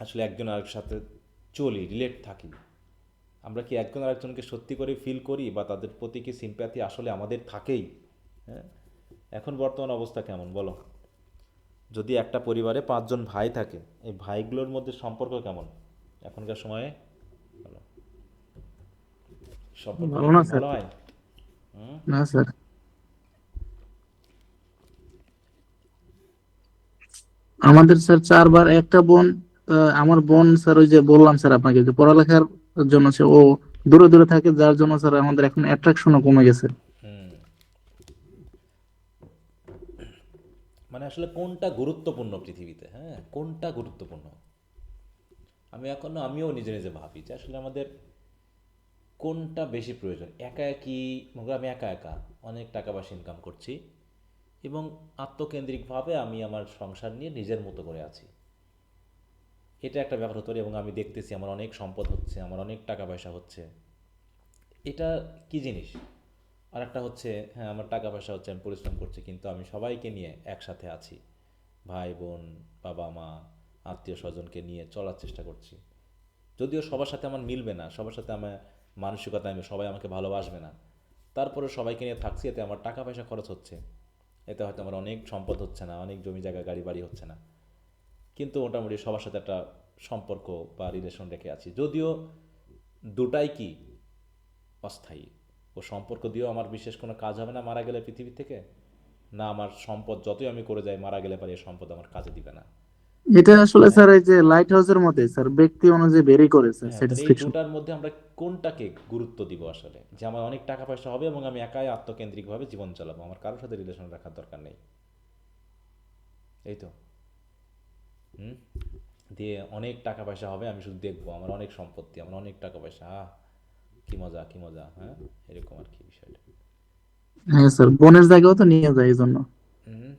আসলে একজন আরেকজনের সাথে চলি, রিলেট থাকি, আমরা কি একজন আরেকজনকে সত্যি করে ফিল করি, বা তাদের প্রতি কি সিম্প্যাথি আসলে আমাদের থাকেই। হ্যাঁ, এখন বর্তমান অবস্থা কেমন বলো? যদি একটা পরিবারে 5 জন ভাই থাকে, এই ভাইগুলোর মধ্যে সম্পর্ক কেমন এখনকার সময়ে? বলো, সম্পর্ক ভালো না স্যার। ভালো হয়? না স্যার, আমাদের স্যার 4 বার একটা বোন, আমার বোন স্যার, ওই যে বললাম স্যার আপনাকে যে পড়ালেখার জন্য সে ও দূরে দূরে থাকে, যার জন্য স্যার আমাদের এখন অ্যাট্রাকশনও কমে গেছে। হুম, মানে আসলে কোনটা গুরুত্বপূর্ণ পৃথিবীতে? হ্যাঁ, কোনটা গুরুত্বপূর্ণ? আমিও নিজে নিজে ভাবি যে আসলে আমাদের কোনটা বেশি প্রয়োজন। একা একই মনে করো আমি একা একা অনেক টাকা পয়সা ইনকাম করছি এবং আত্মকেন্দ্রিকভাবে আমি আমার সংসার নিয়ে নিজের মতো করে আছি, এটা একটা ব্যাপার হতে পারে। এবং আমি দেখতেছি আমার অনেক সম্পদ হচ্ছে, আমার অনেক টাকা পয়সা হচ্ছে, এটা কি জিনিস? আর একটা হচ্ছে, হ্যাঁ, আমার টাকা পয়সা হচ্ছে, আমি পরিশ্রম করছি, কিন্তু আমি সবাইকে নিয়ে একসাথে আছি, ভাই বোন, বাবা মা, আত্মীয় স্বজনকে নিয়ে চলার চেষ্টা করছি। যদিও সবার সাথে আমার মিলবে না, সবার সাথে আমার মানসিকতা, সবাই আমাকে ভালোবাসবে না, তারপরে সবাইকে নিয়ে থাকছি, এতে আমার টাকা পয়সা খরচ হচ্ছে, এতে হয়তো আমার অনেক সম্পদ হচ্ছে না, অনেক জমি জায়গা গাড়ি বাড়ি হচ্ছে না, কিন্তু মোটামুটি সবার সাথে একটা সম্পর্ক বা রিলেশন রেখে আছি। যদিও দুটাই কি অস্থায়ী, ও সম্পর্ক দিয়েও আমার বিশেষ কোনো কাজ হবে না মারা গেলে পৃথিবী থেকে, না আমার সম্পদ যতই আমি করে যাই মারা গেলে পারে এই সম্পদ আমার কাজে দিবে না। এটা আসলে স্যার এই যে লাইট হাউসের মধ্যে স্যার ব্যক্তি অনুযায়ী ভেরি করে স্যার হ্যাঁ, তাহলে এই স্যাটিসফ্যাকশন। দুটার মধ্যে আমরা কোনটাকে গুরুত্ব দিব আসলে? যে আমার অনেক টাকা পয়সা হবে এবং আমি একাই আত্মকেন্দ্রিকভাবে জীবন চালাবো, আমার কারোর সাথে রিলেশন রাখার দরকার নেই, এই তো। হুম, দিয়ে অনেক টাকা পয়সা হবে, আমি শুধু দেখবো আমার অনেক সম্পত্তি, আমার অনেক টাকা পয়সা, কি মজা কি মজা। হ্যাঁ, এরকম আর কি বিষয়টা। হ্যাঁ স্যার, বোনের জায়গাও তো নিয়ে যায় এই জন্য। হুম,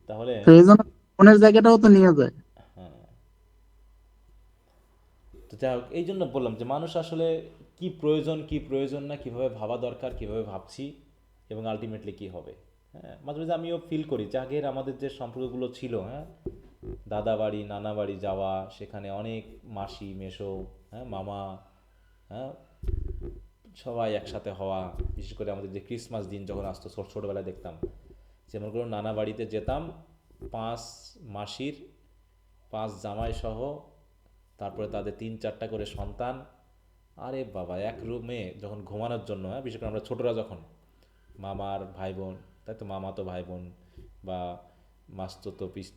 তাহলে তো এই জন্য বোনের জায়গাটাও তো নিয়ে যায়। হ্যাঁ, তো যাই হোক, এই জন্য বললাম যে মানুষ আসলে কি প্রয়োজন কি প্রয়োজন না, কিভাবে ভাবা দরকার, কিভাবে ভাবছি, এবং আলটিমেটলি কি হবে। হ্যাঁ, মাঝে মাঝে আমিও ফিল করি যে আগের আমাদের যে সম্পর্কগুলো ছিল, হ্যাঁ, দাদা বাড়ি নানা বাড়ি যাওয়া, সেখানে অনেক মাসি মেসো, হ্যাঁ, মামা, হ্যাঁ, সবাই একসাথে হওয়া, বিশেষ করে আমাদের যে ক্রিসমাস দিন যখন আসতো, ছোটোবেলায় দেখতাম যে মনে করো নানা বাড়িতে যেতাম, 5 মাসির 5 জামাই সহ, তারপরে তাদের 3-4টা করে সন্তান। আরে বাবা, এক রুমে যখন ঘুমানোর জন্য, হ্যাঁ, বিশেষ করে আমরা ছোটরা যখন, মামার ভাই বোন, তাই তো, মামাতো ভাই বোন বা মাসতুতো পিস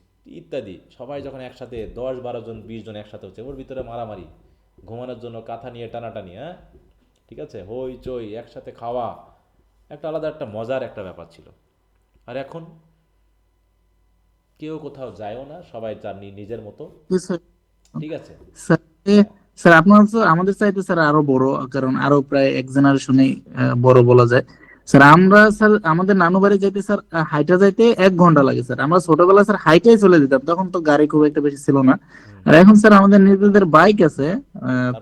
ইত্যাদি সবাই যখন একসাথে 10-12 জন 20 জন একসাথে হচ্ছে, ওর ভিতরে মারামারি, ঘুমানোর জন্য কাঁথা নিয়ে টানাটানি, হ্যাঁ, ঠিক আছে, হই চই, একসাথে খাওয়া, একটা আলাদা একটা মজার একটা ব্যাপার ছিল। আর এখন কেউ কোথাও যায়ও না, সবাই তার নিজের মতো, জি স্যার। ঠিক আছে। স্যার স্যার আপনার তো আমাদের চাইতে স্যার আরো বড়, কারণ আরো প্রায় এক জেনারেশনে বড় বলা যায়। স্যার আমরা স্যার আমাদের নানু বাড়ি যাইতে স্যার হাইটা যাইতে 1 ঘন্টা লাগে স্যার। আমরা ছোটবেলা স্যার হাইটাই চলে যেতাম, তখন তো গাড়ি খুব একটা বেশি ছিল না। হুম। আর এখন স্যার আমাদের নিজেদের বাইক আছে,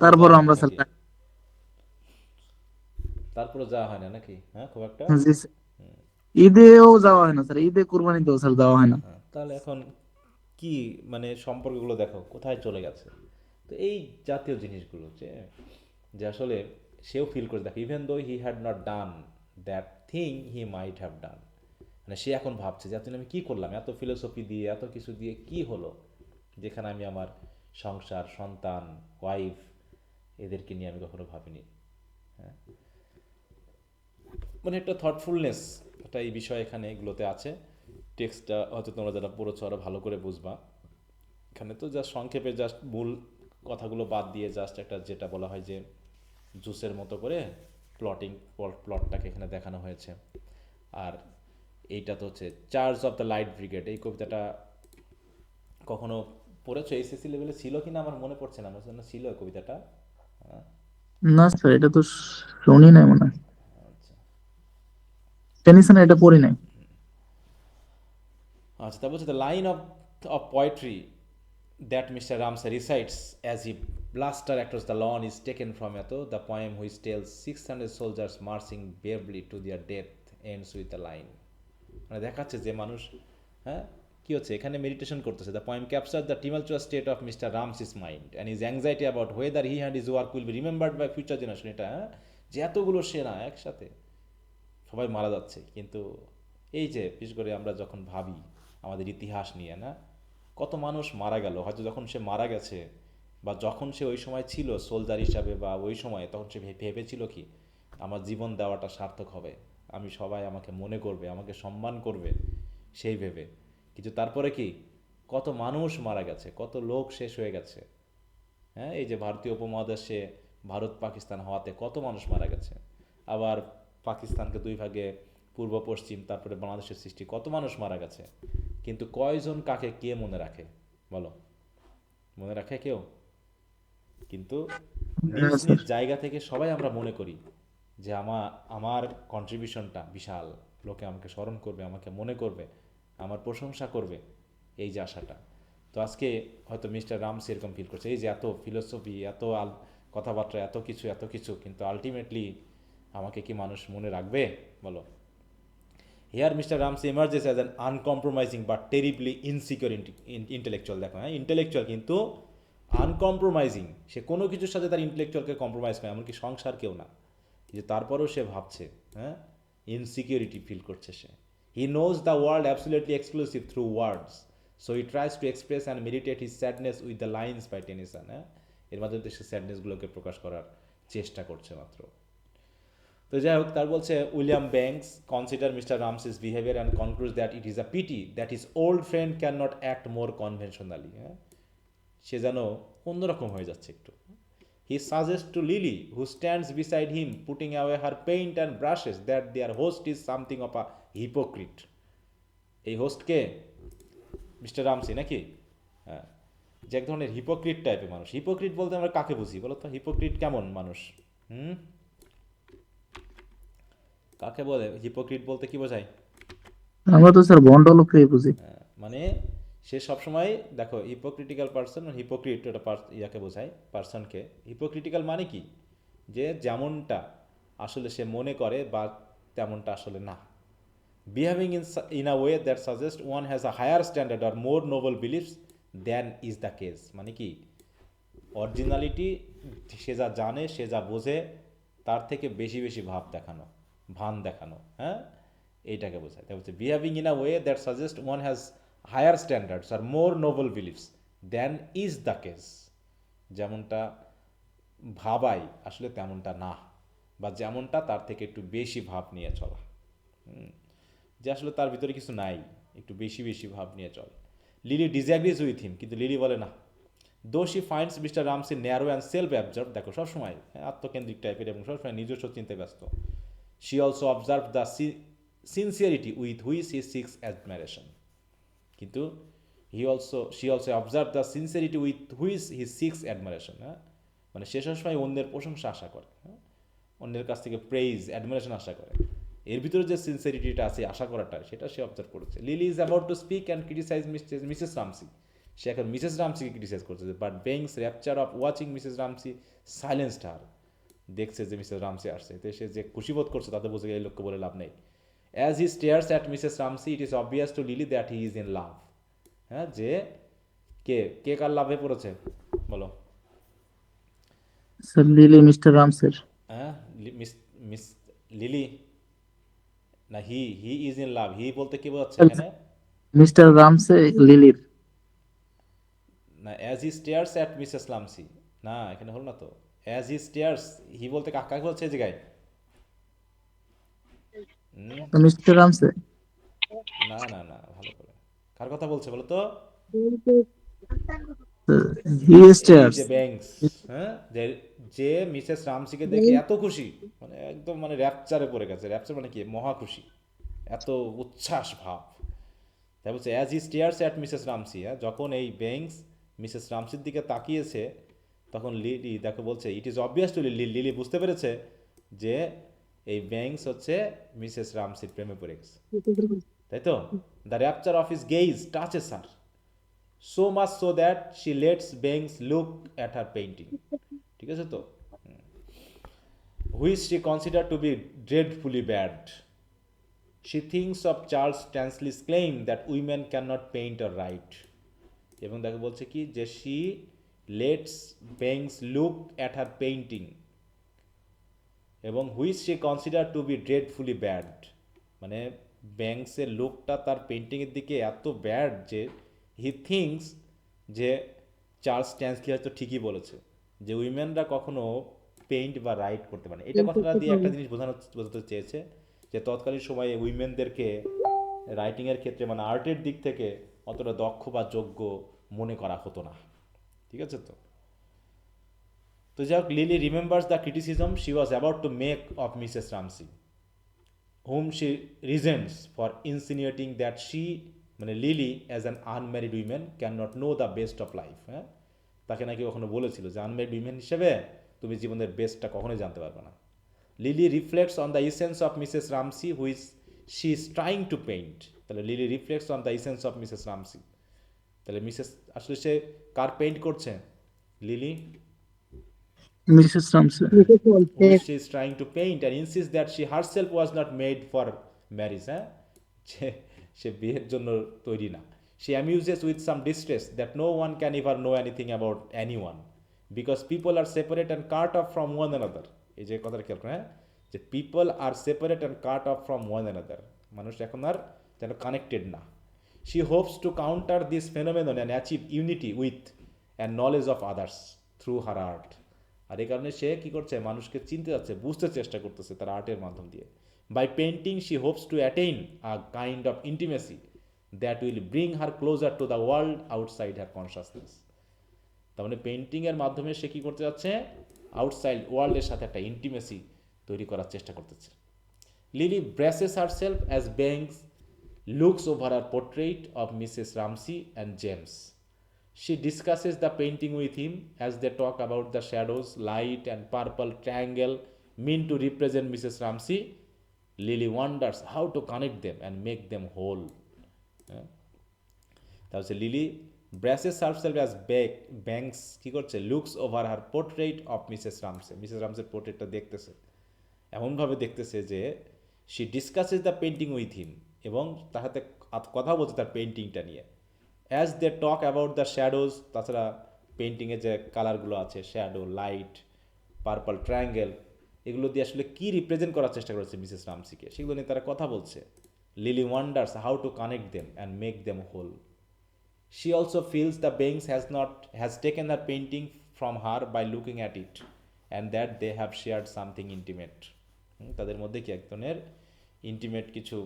তারপরে তারপর যাওয়া হয় আমরা না স্যার নাকি? তারপরে যাওয়া হয় না নাকি, হ্যাঁ, খুব একটা? জি স্যার। ঈদেও যাওয়া হয় না স্যার, ঈদে কুরবানিতেও স্যার যাওয়া হয় না। হ্যাঁ, তাহলে এখন কি, মানে সম্পর্কগুলো দেখো কোথায় চলে গেছে। তো এই জাতীয় জিনিসগুলো যে যে আসলে সেও ফিল করে, দেখো, even though he had not done that thing he might have ডান, মানে সে এখন ভাবছে যে এতদিন আমি কী করলাম, এত ফিলোসফি দিয়ে, এত কিছু দিয়ে কি হলো, যেখানে আমি আমার সংসার, সন্তান, ওয়াইফ, এদেরকে নিয়ে আমি কখনো ভাবিনি। হ্যাঁ, মানে একটা থটফুলনেস, একটা এই বিষয় এখানে এগুলোতে আছে। টেক্সটটা হয়তো তোমরা যারা পড়েছো আরও ভালো করে বুঝবা। এখানে তো জাস্ট সংক্ষেপে জাস্ট মূল কথাগুলো বাদ দিয়ে জাস্ট একটা যেটা বলা হয় যে জুসের মতো করে প্লটটাকে এখানে দেখানো হয়েছে। আর এইটা তো হচ্ছে charge of the light brigade, এই কবিতাটা কখনো পড়েছো? এইচএসসি লেভেলে ছিল কিনা আমার মনে পড়ছে না, আমার জন্য ছিল এই কবিতাটা। হ্যাঁ, না স্যার, এটা তো শুনি নাই মনে হয়, আচ্ছা টেনিসন এটা পড়ি নাই। আচ্ছা, তারপর হচ্ছে the line of poetry that Mr. Ramsay recites as he bluster across the lawn is taken from Eto, the poem which tells 600 soldiers marching bravely to their death ends with the line. মানে দেখাচ্ছে যে মানুষ, হ্যাঁ, কি হচ্ছে এখানে meditation করতেছে। The poem capture the tumultuous state of Mr Ramsay's mind and his anxiety about whether he and his work will be remembered by future generation. এটা, হ্যাঁ, যে এতগুলো সেনা একসাথে সবাই মারা যাচ্ছে, কিন্তু এই যে বিশেষ করে আমরা যখন ভাবি আমাদের ইতিহাস নিয়ে, না, কত মানুষ মারা গেল, হয়তো যখন সে মারা গেছে বা যখন সে ওই সময় ছিল সোলজার হিসাবে বা ওই সময়, তখন সে ভেবেছিল কি আমার জীবন দেওয়াটা সার্থক হবে, আমি সবাই আমাকে মনে করবে, আমাকে সম্মান করবে, সেই ভেবে। কিন্তু তারপরে কি, কত মানুষ মারা গেছে, কত লোক শেষ হয়ে গেছে। হ্যাঁ, এই যে ভারতীয় উপমহাদেশে ভারত পাকিস্তান হওয়াতে কত মানুষ মারা গেছে, আবার পাকিস্তানকে 2 ভাগে, পূর্ব পশ্চিম, তারপরে বাংলাদেশের সৃষ্টি, কত মানুষ মারা গেছে, কিন্তু কয়জন কাকে কে মনে রাখে বলো? মনে রাখে কেউ? কিন্তু নিজ স্যার নিজ জায়গা থেকে সবাই আমরা মনে করি যে আমার কন্ট্রিবিউশনটা বিশাল, লোকে আমাকে স্মরণ করবে, আমাকে মনে করবে, আমার প্রশংসা করবে, এই যে আশাটা। তো আজকে হয়তো মিস্টার রামস এরকম ফিল করছে, এই যে এত ফিলোসফি, এত কথাবার্তা, এত কিছু, কিন্তু আলটিমেটলি আমাকে কি মানুষ মনে রাখবে বলো? Here Mr Ramsay emerges as an uncompromising but terribly insecure intellectual. দেখো, হ্যাঁ, ইন্টেলেকচুয়াল কিন্তু আনকম্প্রোমাইজিং, সে কোনো কিছুর সাথে তার ইন্টেলেকচুয়ালকে কম্প্রোমাইজ করে, এমনকি সংসার কেউ না, কিন্তু তারপরেও সে ভাবছে, হ্যাঁ, ইনসিকিউরিটি ফিল করছে সে। He knows the world absolutely exclusive through words, so he tries to express and meditate his sadness with the lines by Tennyson. হ্যাঁ, এর মাধ্যমে সে স্যাডনেসগুলোকে প্রকাশ করার চেষ্টা করছে মাত্র। তো যাই হোক, তার বলছে William Bankes consider Mr Ramsay's behaviour and concludes that it is a pity that is old friend can not act more conventionally. হ্যাঁ, সে যেন অন্যরকম হয়ে যাচ্ছে একটু। He suggest to Lily who stands beside him putting away her paint and brushes that their host is something of a hypocrite. এই হোস্টকে mister রামসি নাকি? হ্যাঁ, যে এক ধরনের হিপোক্রিট টাইপের মানুষ। হিপোক্রিট বলতে আমরা কাকে বুঝি বলো তো? হিপোক্রিট কেমন মানুষ? কাকে বলে হিপোক্রিট বলতে, কি বোঝায়? আমরা তো স্যার ভন্ড লোককেই বুঝি। মানে সে সবসময়, দেখো, হিপোক্রিটিক্যাল পার্সন, হিপোক্রিট ওটা ইয়াকে বোঝায়, পার্সনকে। হিপোক্রিটিক্যাল মানে কি, যে যেমনটা আসলে সে মনে করে বা তেমনটা আসলে না। Behaving in a way that suggest one has a higher standard or more noble beliefs than is the case. মানে কি, অরিজিনালিটি, সে যা জানে, সে যা বোঝে, তার থেকে বেশি বেশি ভান দেখানো। হ্যাঁ, এইটাকে বোঝায়। তাই বলছে behaving in a way that suggest one has higher standards or more noble beliefs than is the case, যেমনটা ভাবাই আসলে তেমনটা না, বা যেমনটা তার থেকে একটু বেশি ভাব নিয়ে চলা, যে আসলে তার ভিতরে কিছু নাই, একটু বেশি বেশি ভাব নিয়ে চলে। লিলি ডিসঅ্যাগ্রিজ উইথ হিম, কিন্তু লিলি বলে না, though she finds Mr Ramsay narrow and self absorbed, দেখো সবসময় আত্মকেন্দ্রিক টাইপের এবং সবসময় নিজস্ব চিন্তায় ব্যস্ত। She also observe the sincerity with which he seeks admiration, কিন্তু she also observe the sincerity with which he seeks admiration, হ্যাঁ, মানে সে সবসময় অন্যের প্রশংসা আশা করে, হ্যাঁ, অন্যের কাছ থেকে প্রেইজ অ্যাডমিরেশন আশা করে, এর ভিতরে যে সিনসিয়ারিটিটা আছে আশা করাটা, সেটা সে অবজার্ভ করেছে। Lily is about to speak and criticise Mrs Ramsay, সে এখন মিসেস রামসিকে ক্রিটিসাইজ করছে, but Bankes rapture of watching Mrs Ramsay silenced her, দেখছে যে মিসেস রামসি আসছে, এতে সে যে খুশি বোধ করছে তাতে বুঝে এই লোককে বলে লাভ নেই। As he stares at Mrs Ramsay it is obvious to Lily that he is in love, হ্যাঁ, যে কে কে কার লাভে পড়েছে বলো? স্যার লিলি মিস্টার রামসের। হ্যাঁ, মিস মিস লিলি না, হি ইজ ইন লাভ, হি বলতে কি বোঝাচ্ছে এখানে? মিস্টার রামসে লিলির। না, as he stares at Mrs Ramsay, না এখানে হলো না তো। অ্যাজ হি স্টেয়ার্স, হি বলতে কাকে বলছে এই জায়গায়? মিস্টার রামসে। না না না, ভালো করে কার কথা বলছে বলো তো? হি এই স্টেয়ার্স। যে ব্যাংকস, হ্যাঁ, যে যে মিসেস রামসিকে দেখে এত খুশি, মানে একদম মানে র্যাপচারে পড়ে গেছে। র্যাপচার মানে কি? মহা খুশি, এত উচ্ছ্বাস ভাব। তাই বলছে as he stares at Mrs Ramsay, হ্যাঁ, যখন এই ব্যাংকস মিসেস রামসির দিকে তাকিয়েছে, তখন লিলি দেখো বলছে it is obvious to Lily, Lily বুঝতে পেরেছে যে এই ব্যাংকস হচ্ছে মিসেস রামসির প্রেমে পড়ে গেছে, তাই তো? The rapture of his gaze touches her so much so that she lets Bankes look at her painting, ঠিক আছে তো? Which she consider to be dreadfully bad. She thinks of Charles Tansley's claim that women cannot paint or write. এবং দেখো বলছে কি যে she lets Banks look at her painting, এবং which she consider to be dreadfully bad, মানে ব্যাংকসের লুকটা তার পেন্টিংয়ের দিকে এত ব্যাড যে হি থিঙ্কস যে চার্লস ট্যান্সলি হয়তো ঠিকই বলেছে যে উইমেনরা কখনো পেইন্ট বা রাইট করতে পারে না। এটা কথাটা দিয়ে একটা জিনিস বোঝাতে চেয়েছে যে তৎকালীন সময়ে উইমেনদেরকে রাইটিংয়ের ক্ষেত্রে মানে আর্টের দিক থেকে অতটা দক্ষ বা যোগ্য মনে করা হতো না, ঠিক আছে তো? তো যাই হোক, lily remembers the criticism she was about to make of Mrs রামসি, whom she resents for insinuating that she, মানে lily as an unmarried women can not know the best of life, হ্যাঁ, তাকে নাকি কখনো বলেছিল যে আনম্যারিড উইমেন হিসেবে তুমি জীবনের বেস্টটা কখনোই জানতে পারবে না। Lily reflects on the essence of Mrs Ramsay which she is trying to paint, তাহলে Lily reflects on the essence of Mrs Ramsay, তাহলে মিসেস আসলে সে কার পেইন্ট করছে? Lily, Mrs Ramsay. which she is trying to paint and insists that she herself was not made for marriage, হ্যাঁ, সে বিয়ের জন্য তৈরি না। She amuses with some distress that no one can ever know anything about anyone because people are separate and cut off from one another, এই যে কথাটা খেয়াল করেন, হ্যাঁ, যে people are separate and cut off from one another, মানুষ এখন আর যেন কানেক্টেড না। She hopes to counter this phenomenon and achieve unity with and knowledge of others through her art, আর এই কারণে সে কী করছে? মানুষকে চিনতে যাচ্ছে, বুঝতে চেষ্টা করতেছে তার আর্টের মাধ্যম দিয়ে। By painting she hopes to attain a kind of intimacy that will bring her closer to the world outside her consciousness, তার মানে পেন্টিংয়ের মাধ্যমে সে কী করতে যাচ্ছে? আউটসাইড ওয়ার্ল্ডের সাথে একটা ইন্টিমেসি তৈরি করার চেষ্টা করতেছে। Lily braces herself as Banks looks over her portrait of Mrs Ramsay and James. She discusses the painting with him as they talk about the shadows, light, and purple triangle meant to represent Mrs. Ramsey. Lily wonders how to connect them and make them whole. তাহলে Lily brushes herself as Bankes কি করছে? Looks over her portrait of Mrs Ramsay, Mrs রামসের পোর্ট্রেটটা দেখতেছে, এমনভাবে দেখতেছে যে she discusses the painting with him, এবং তার সাথে কথা বলছে তার পেন্টিংটা নিয়ে। As they talk about the shadows, তাছাড়া পেন্টিংয়ে যে কালারগুলো আছে, শ্যাডো, লাইট, পার্পল ট্রায়াঙ্গেল, এগুলো দিয়ে আসলে কী রিপ্রেজেন্ট করার চেষ্টা করেছে মিসেস রামসিকে, সেগুলো নিয়ে তারা কথা বলছে। Lily wonders how to connect them and make them whole, She also feels the Banks has taken her painting from her by looking at it, and that they have shared something intimate. তাদের মধ্যে কি এক ধরনের intimate কিছু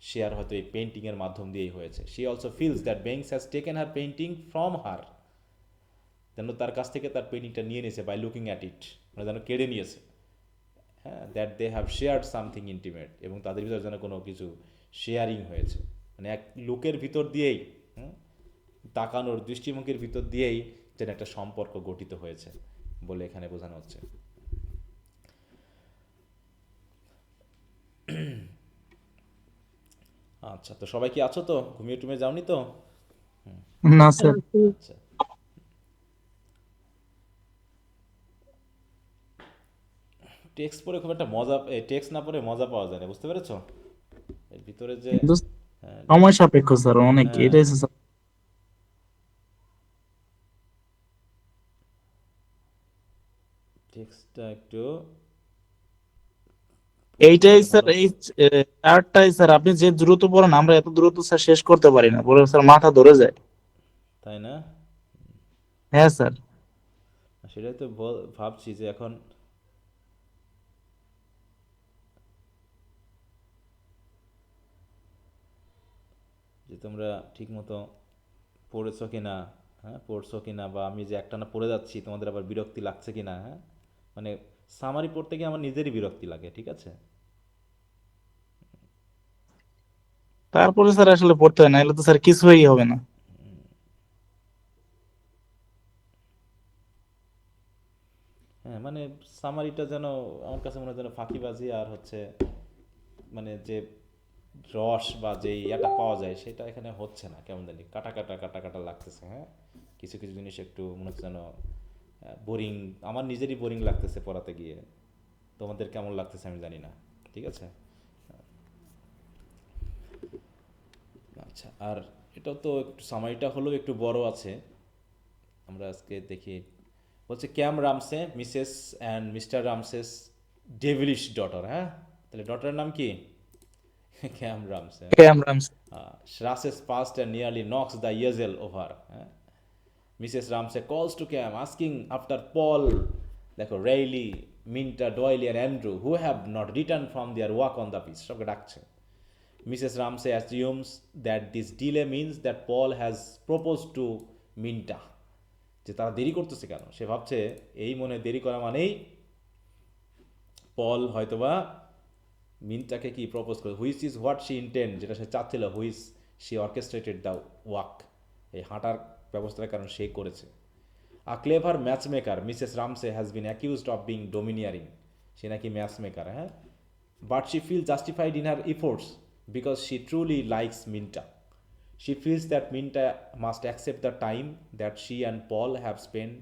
share হয়তো এই পেন্টিংয়ের মাধ্যম দিয়েই হয়েছে। She also feels that Banks has taken her painting from her, যেন তার কাছ থেকে তার পেন্টিংটা নিয়ে নিয়েছে, বাই লুকিং অ্যাট ইট, মানে যেন কেড়ে নিয়েছে। হ্যাঁ, that they have shared something intimate, এবং তাদের ভিতরে যেন কোনো কিছু শেয়ারিং হয়েছে, মানে এক লুকের ভিতর দিয়েই, তাকানোর দৃষ্টিভঙ্গির ভিতর দিয়েই যেন একটা সম্পর্ক গঠিত হয়েছে বলে এখানে বোঝানো হচ্ছে। আচ্ছা, তো সবাই কি আছো তো? ঘুমিয়ে টুমিয়ে যাওনি তো? না স্যার। আচ্ছা, টেক্সট পড়ে খুব একটা মজা, টেক্সট না পড়ে মজা পাওয়া যায় না, বুঝতে পেরেছো? এর ভিতরে যে কিন্তু হ্যাঁ, সময় সাপেক্ষ স্যার অনেক, হ্যাঁ, এটাই হচ্ছে স্যার। টেক্সটটা একটু এইটাই স্যার, ভালো। এই চারটাই স্যার আপনি যে দ্রুত পড়েন আমরা এত দ্রুত স্যার শেষ করতে পারি না, পরে স্যার মাথা ধরে যায়। তাই না? হ্যাঁ স্যার। সেটাই তো ভাবছি যে এখন যে তোমরা ঠিক মতো পড়েছো কিনা, হ্যাঁ পড়ছো কিনা, বা আমি যে একটানা পড়ে যাচ্ছি তোমাদের আবার বিরক্তি লাগছে কিনা, হ্যাঁ মানে সামারি পড়তে গিয়ে আমার নিজেরই বিরক্তি লাগে, ঠিক আছে? তারপরে স্যার আসলে পড়তে হয়, না এলে তো স্যার কিছুই হবে না। হ্যাঁ, মানে সামারিটা যেন আমার কাছে মনে হয় যেন ফাঁকিবাজি, আর হচ্ছে মানে যে রস বা যে ইয়াটা পাওয়া যায় সেটা এখানে হচ্ছে না, কেমন জানি কাটা কাটা কাটা কাটা লাগতেছে। হ্যাঁ, কিছু কিছু জিনিস একটু মনে হচ্ছে যেন বোরিং, আমার নিজেরই বোরিং লাগতেছে পড়াতে গিয়ে। তোমাদের কেমন লাগতেছে আমি জানি না, ঠিক আছে? আচ্ছা, আর এটা তো একটু সামারিটা হলেও একটু বড় আছে। আমরা আজকে দেখি, বলছে Cam Ramsay Mrs and Mr Ramsay's devilish daughter. হ্যাঁ, তাহলে ডটারের নাম কি? Cam Ramsay. ক্যামেরা Rases past and nearly knocks the easel over. Mrs. Ramsay calls to Cam, asking after Paul, দেখো Reilly, মিন্টা, ডয়েলি and Andrew, who have not returned from their walk on the beach. সবকে ডাকছে। Mrs. Ramsay assumes that this delay means that Paul has proposed to Minta. যে তারা দেরি করতেছে কেন, সে ভাবছে এই মনে দেরি করা মানেই পল হয়তোবা মিনটাকে কি প্রপোজ করে, which is what she intend, যেটা সে চাচ্ছিল, which she orchestrated the walk, এই হাঁটার ব্যবস্থার কারণ সে করেছে। A clever match maker Mrs Ramsay has been accused of being domineering, সে নাকি ম্যাচ মেকার। হ্যাঁ, but she feel justified in her efforts because she truly likes Minta. She feels that Minta must accept the time that she and Paul have spent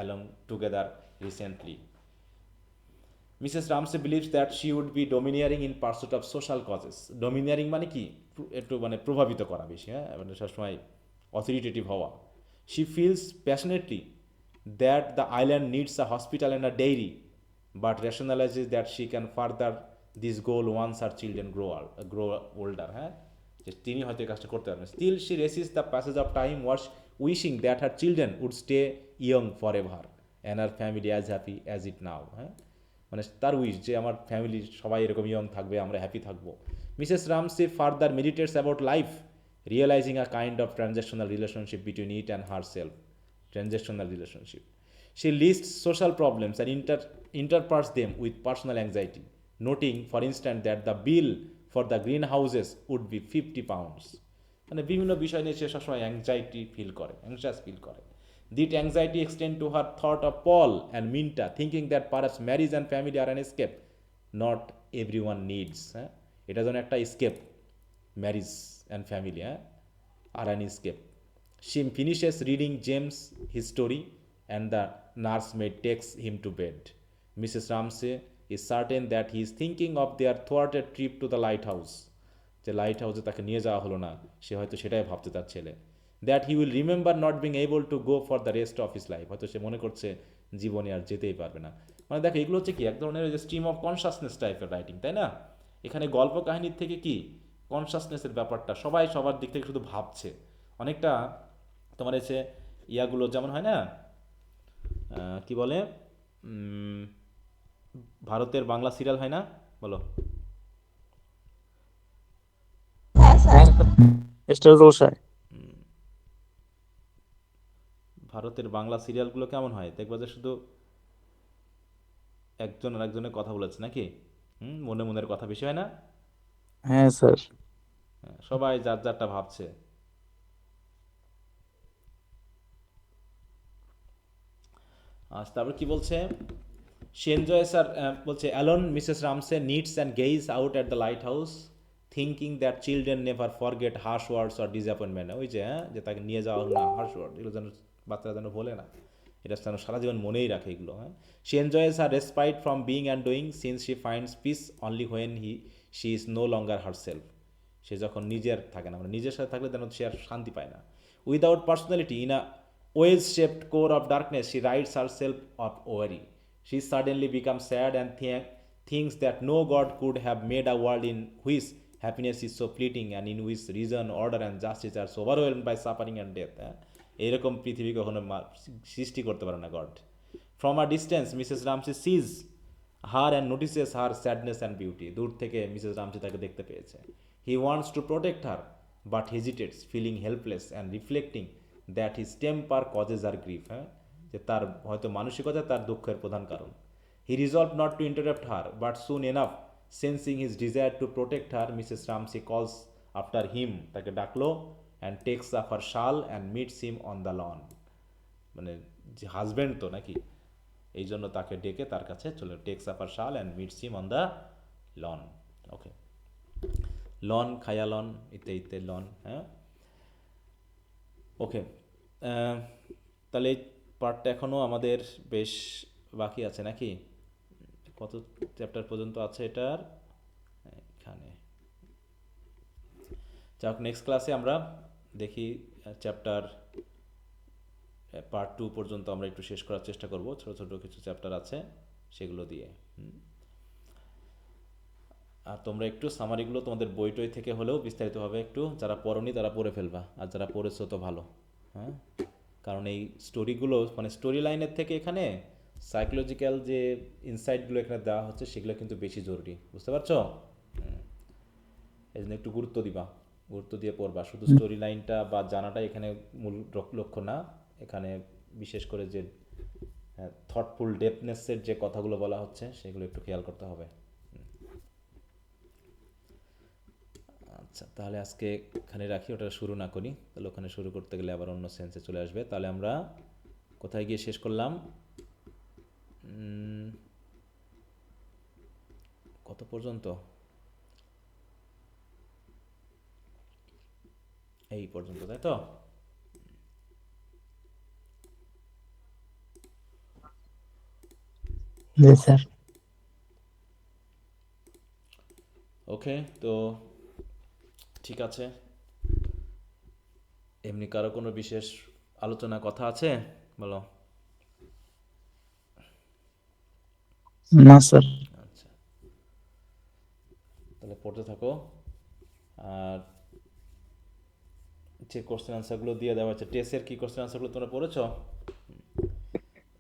along together recently. Mrs. Ramsay believes that she would be domineering in pursuit of social causes. Domineering মানে কি, একটু মানে প্রভাবিত করা বেশি, হ্যাঁ মানে সবসময় অথরিটেটিভ হওয়া। She feels passionately that the island needs a hospital and a dairy, but rationalizes that she can further this goal once her children grow older. হ্যাঁ, যে তিনি হয়তো এই কাজটা করতে পারবেন। Still she resists the passage of time, wishing that her children would stay young forever and her family as happy as it now. হ্যাঁ, মানে তার উইশ যে আমার ফ্যামিলি সবাই এরকম ইয়ং থাকবে, আমরা হ্যাপি থাকবো। Mrs Ramsay further meditates about life, realising a kind of transactional relationship between it and her self. Transactional relationship, she lists social problems and interprets them with personal anxiety, noting for instance that the bill for the greenhouses would be £50। মানে বিভিন্ন বিষয় নিয়ে সে সবসময় অ্যাংজাইয়াস feel করে। That anxiety extend to her thought of Paul and Minta, thinking that perhaps marriage and family are an escape not everyone needs. হ্যাঁ, এটা যেন একটা escape, marriage and family, হ্যাঁ, are an escape. She finishes reading James his story and the nursemaid takes him to bed. Mrs. Ramsay is certain that he is thinking of their thwarted trip to the lighthouse. যে light হাউসে তাকে নিয়ে যাওয়া হলো না, সে হয়তো সেটাই ভাবতে তার ছেলে। That he will remember not being able to go for the rest of his life, হয়তো সে মনে করছে জীবনে আর যেতেই পারবে না। মানে দেখো এগুলো হচ্ছে কি এক ধরনের যে স্ট্রিম অফ কনসাসনেস টাইপের রাইটিং, তাই না? এখানে গল্প কাহিনীর থেকে কি কনসাসনেসের ব্যাপারটা, সবাই সবার দিক থেকে শুধু ভাবছে, অনেকটা তোমার এসে ইয়াগুলো যেমন হয় না, কি বলে, ভারতের বাংলা সিরিয়াল হয় না, বলো? হ্যাঁ স্যার। স্টার জলসায়। ভারতের বাংলা সিরিয়ালগুলো কেমন হয় দেখবা যে শুধু একজন আর একজনের কথা বলেছে নাকি, মনে মনের কথা বেশি হয় না? হ্যাঁ স্যার। হ্যাঁ, সবাই যার যারটা ভাবছে। আচ্ছা, তারপর কি বলছে? She enjoys her, বলছে alone Mrs. Ramsay knits and gazes out at the lighthouse, thinking that children never forget harsh words or disappointment. ওই যে যে তাকে নিয়ে যাওয়া হলো না, harsh word, এগুলো যেন বাচ্চারা যেন ভোলে না, এটা যেন সারা জীবন মনেই রাখে এগুলো। She enjoys her respite from being and doing, since she finds peace only when she is no longer herself. সে যখন নিজের থাকে না, মানে নিজের সাথে থাকলে যেন সে আর শান্তি পায় না। Without personality, in a wedge shaped core of darkness, she rides herself of worry. She suddenly becomes sad and thinks that no God could have made a world in which happiness is so fleeting and in which reason, order and justice are so overwhelmed by suffering and death. এইরকম পৃথিবী কখনো সৃষ্টি করতে পারে না God. From a distance Mrs Ramsay sees her and notices her sadness and beauty. দূর থেকে Mrs Ramsay তাকে দেখতে পেয়েছে। He wants to protect her but hesitates, feeling helpless and reflecting that his temper causes her grief. যে তার হয়তো মানসিকতা তার দুঃখের প্রধান কারণ। He resolve not to interrupt her, but soon enough sensing his desire to protect her, Mrs Ramsay calls after হিম, তাকে ডাকলো, and text up her shawl and meets him on the loan. মানে যে হাজব্যান্ড তো নাকি, এই জন্য তাকে ডেকে তার কাছে চলে, text up her shawl and meets him on the lawn. Okay, lawn, খায়া লন, ইতে ইতে লন। হ্যাঁ, ওকে। তাহলে এই পার্টটা এখনও আমাদের বেশ বাকি আছে নাকি? কত চ্যাপ্টার পর্যন্ত আছে এটার? এখানে যাক, নেক্সট ক্লাসে আমরা দেখি চ্যাপ্টার পার্ট 2 পর্যন্ত আমরা একটু শেষ করার চেষ্টা করব। ছোট ছোট কিছু চ্যাপ্টার আছে সেগুলো দিয়ে। আর তোমরা একটু সামারিগুলো তোমাদের বই টই থেকে হলেও বিস্তারিতভাবে একটু, যারা পড়োনি তারা পড়ে ফেলবা, আর যারা পড়েছো তো ভালো। হ্যাঁ, কারণ এই স্টোরিগুলো মানে স্টোরি লাইনের থেকে এখানে সাইকোলজিক্যাল যে ইনসাইটগুলো এখানে দেওয়া হচ্ছে সেগুলো কিন্তু বেশি জরুরি, বুঝতে পারছো? এই জন্য একটু গুরুত্ব দিবা, গুরুত্ব দিয়ে পড়বা। শুধু স্টোরি লাইনটা বা জানাটা এখানে মূল লক্ষ্য না, এখানে বিশেষ করে যে থটফুল ডেপনেসের যে কথাগুলো বলা হচ্ছে সেগুলো একটু খেয়াল করতে হবে। আচ্ছা, তাহলে আজকে এখানে রাখি, ওটা শুরু না করি, তাহলে ওখানে শুরু করতে গেলে আবার অন্য সেন্সে চলে আসবে। তাহলে আমরা কোথায় গিয়ে শেষ করলাম? কত পর্যন্ত? এই পর্যন্ত, তাই তো? স্যার। ওকে, তো ঠিক আছে। এমনি কারো কোনো বিশেষ আলোচনা কথা আছে, বলো? না স্যার। আচ্ছা, তাহলে পড়তে থাকো। আর যে কোশ্চেন আনসারগুলো দিয়ে দেওয়া হচ্ছে টেস্টের, কি কোশ্চেন আনসারগুলো তোমরা পড়েছো?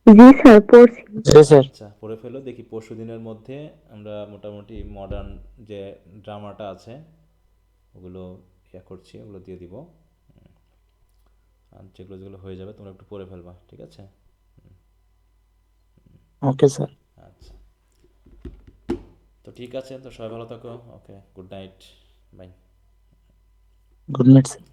জি স্যার, পড়ছি। জি স্যার। আচ্ছা, পড়ে ফেলো। দেখি পরশু দিনের মধ্যে আমরা মোটামুটি মডার্ন যে ড্রামাটা আছে ওগুলো করছি, ওগুলো দিয়ে দিব। আর যেগুলো যেগুলো হয়ে যাবে তোমরা একটু পড়ে ফেলবা, ঠিক আছে? Okay sir. আচ্ছা, তো ঠিক আছে, তো সবাই ভালো থাকো। Okay, good night, bye. Good night sir.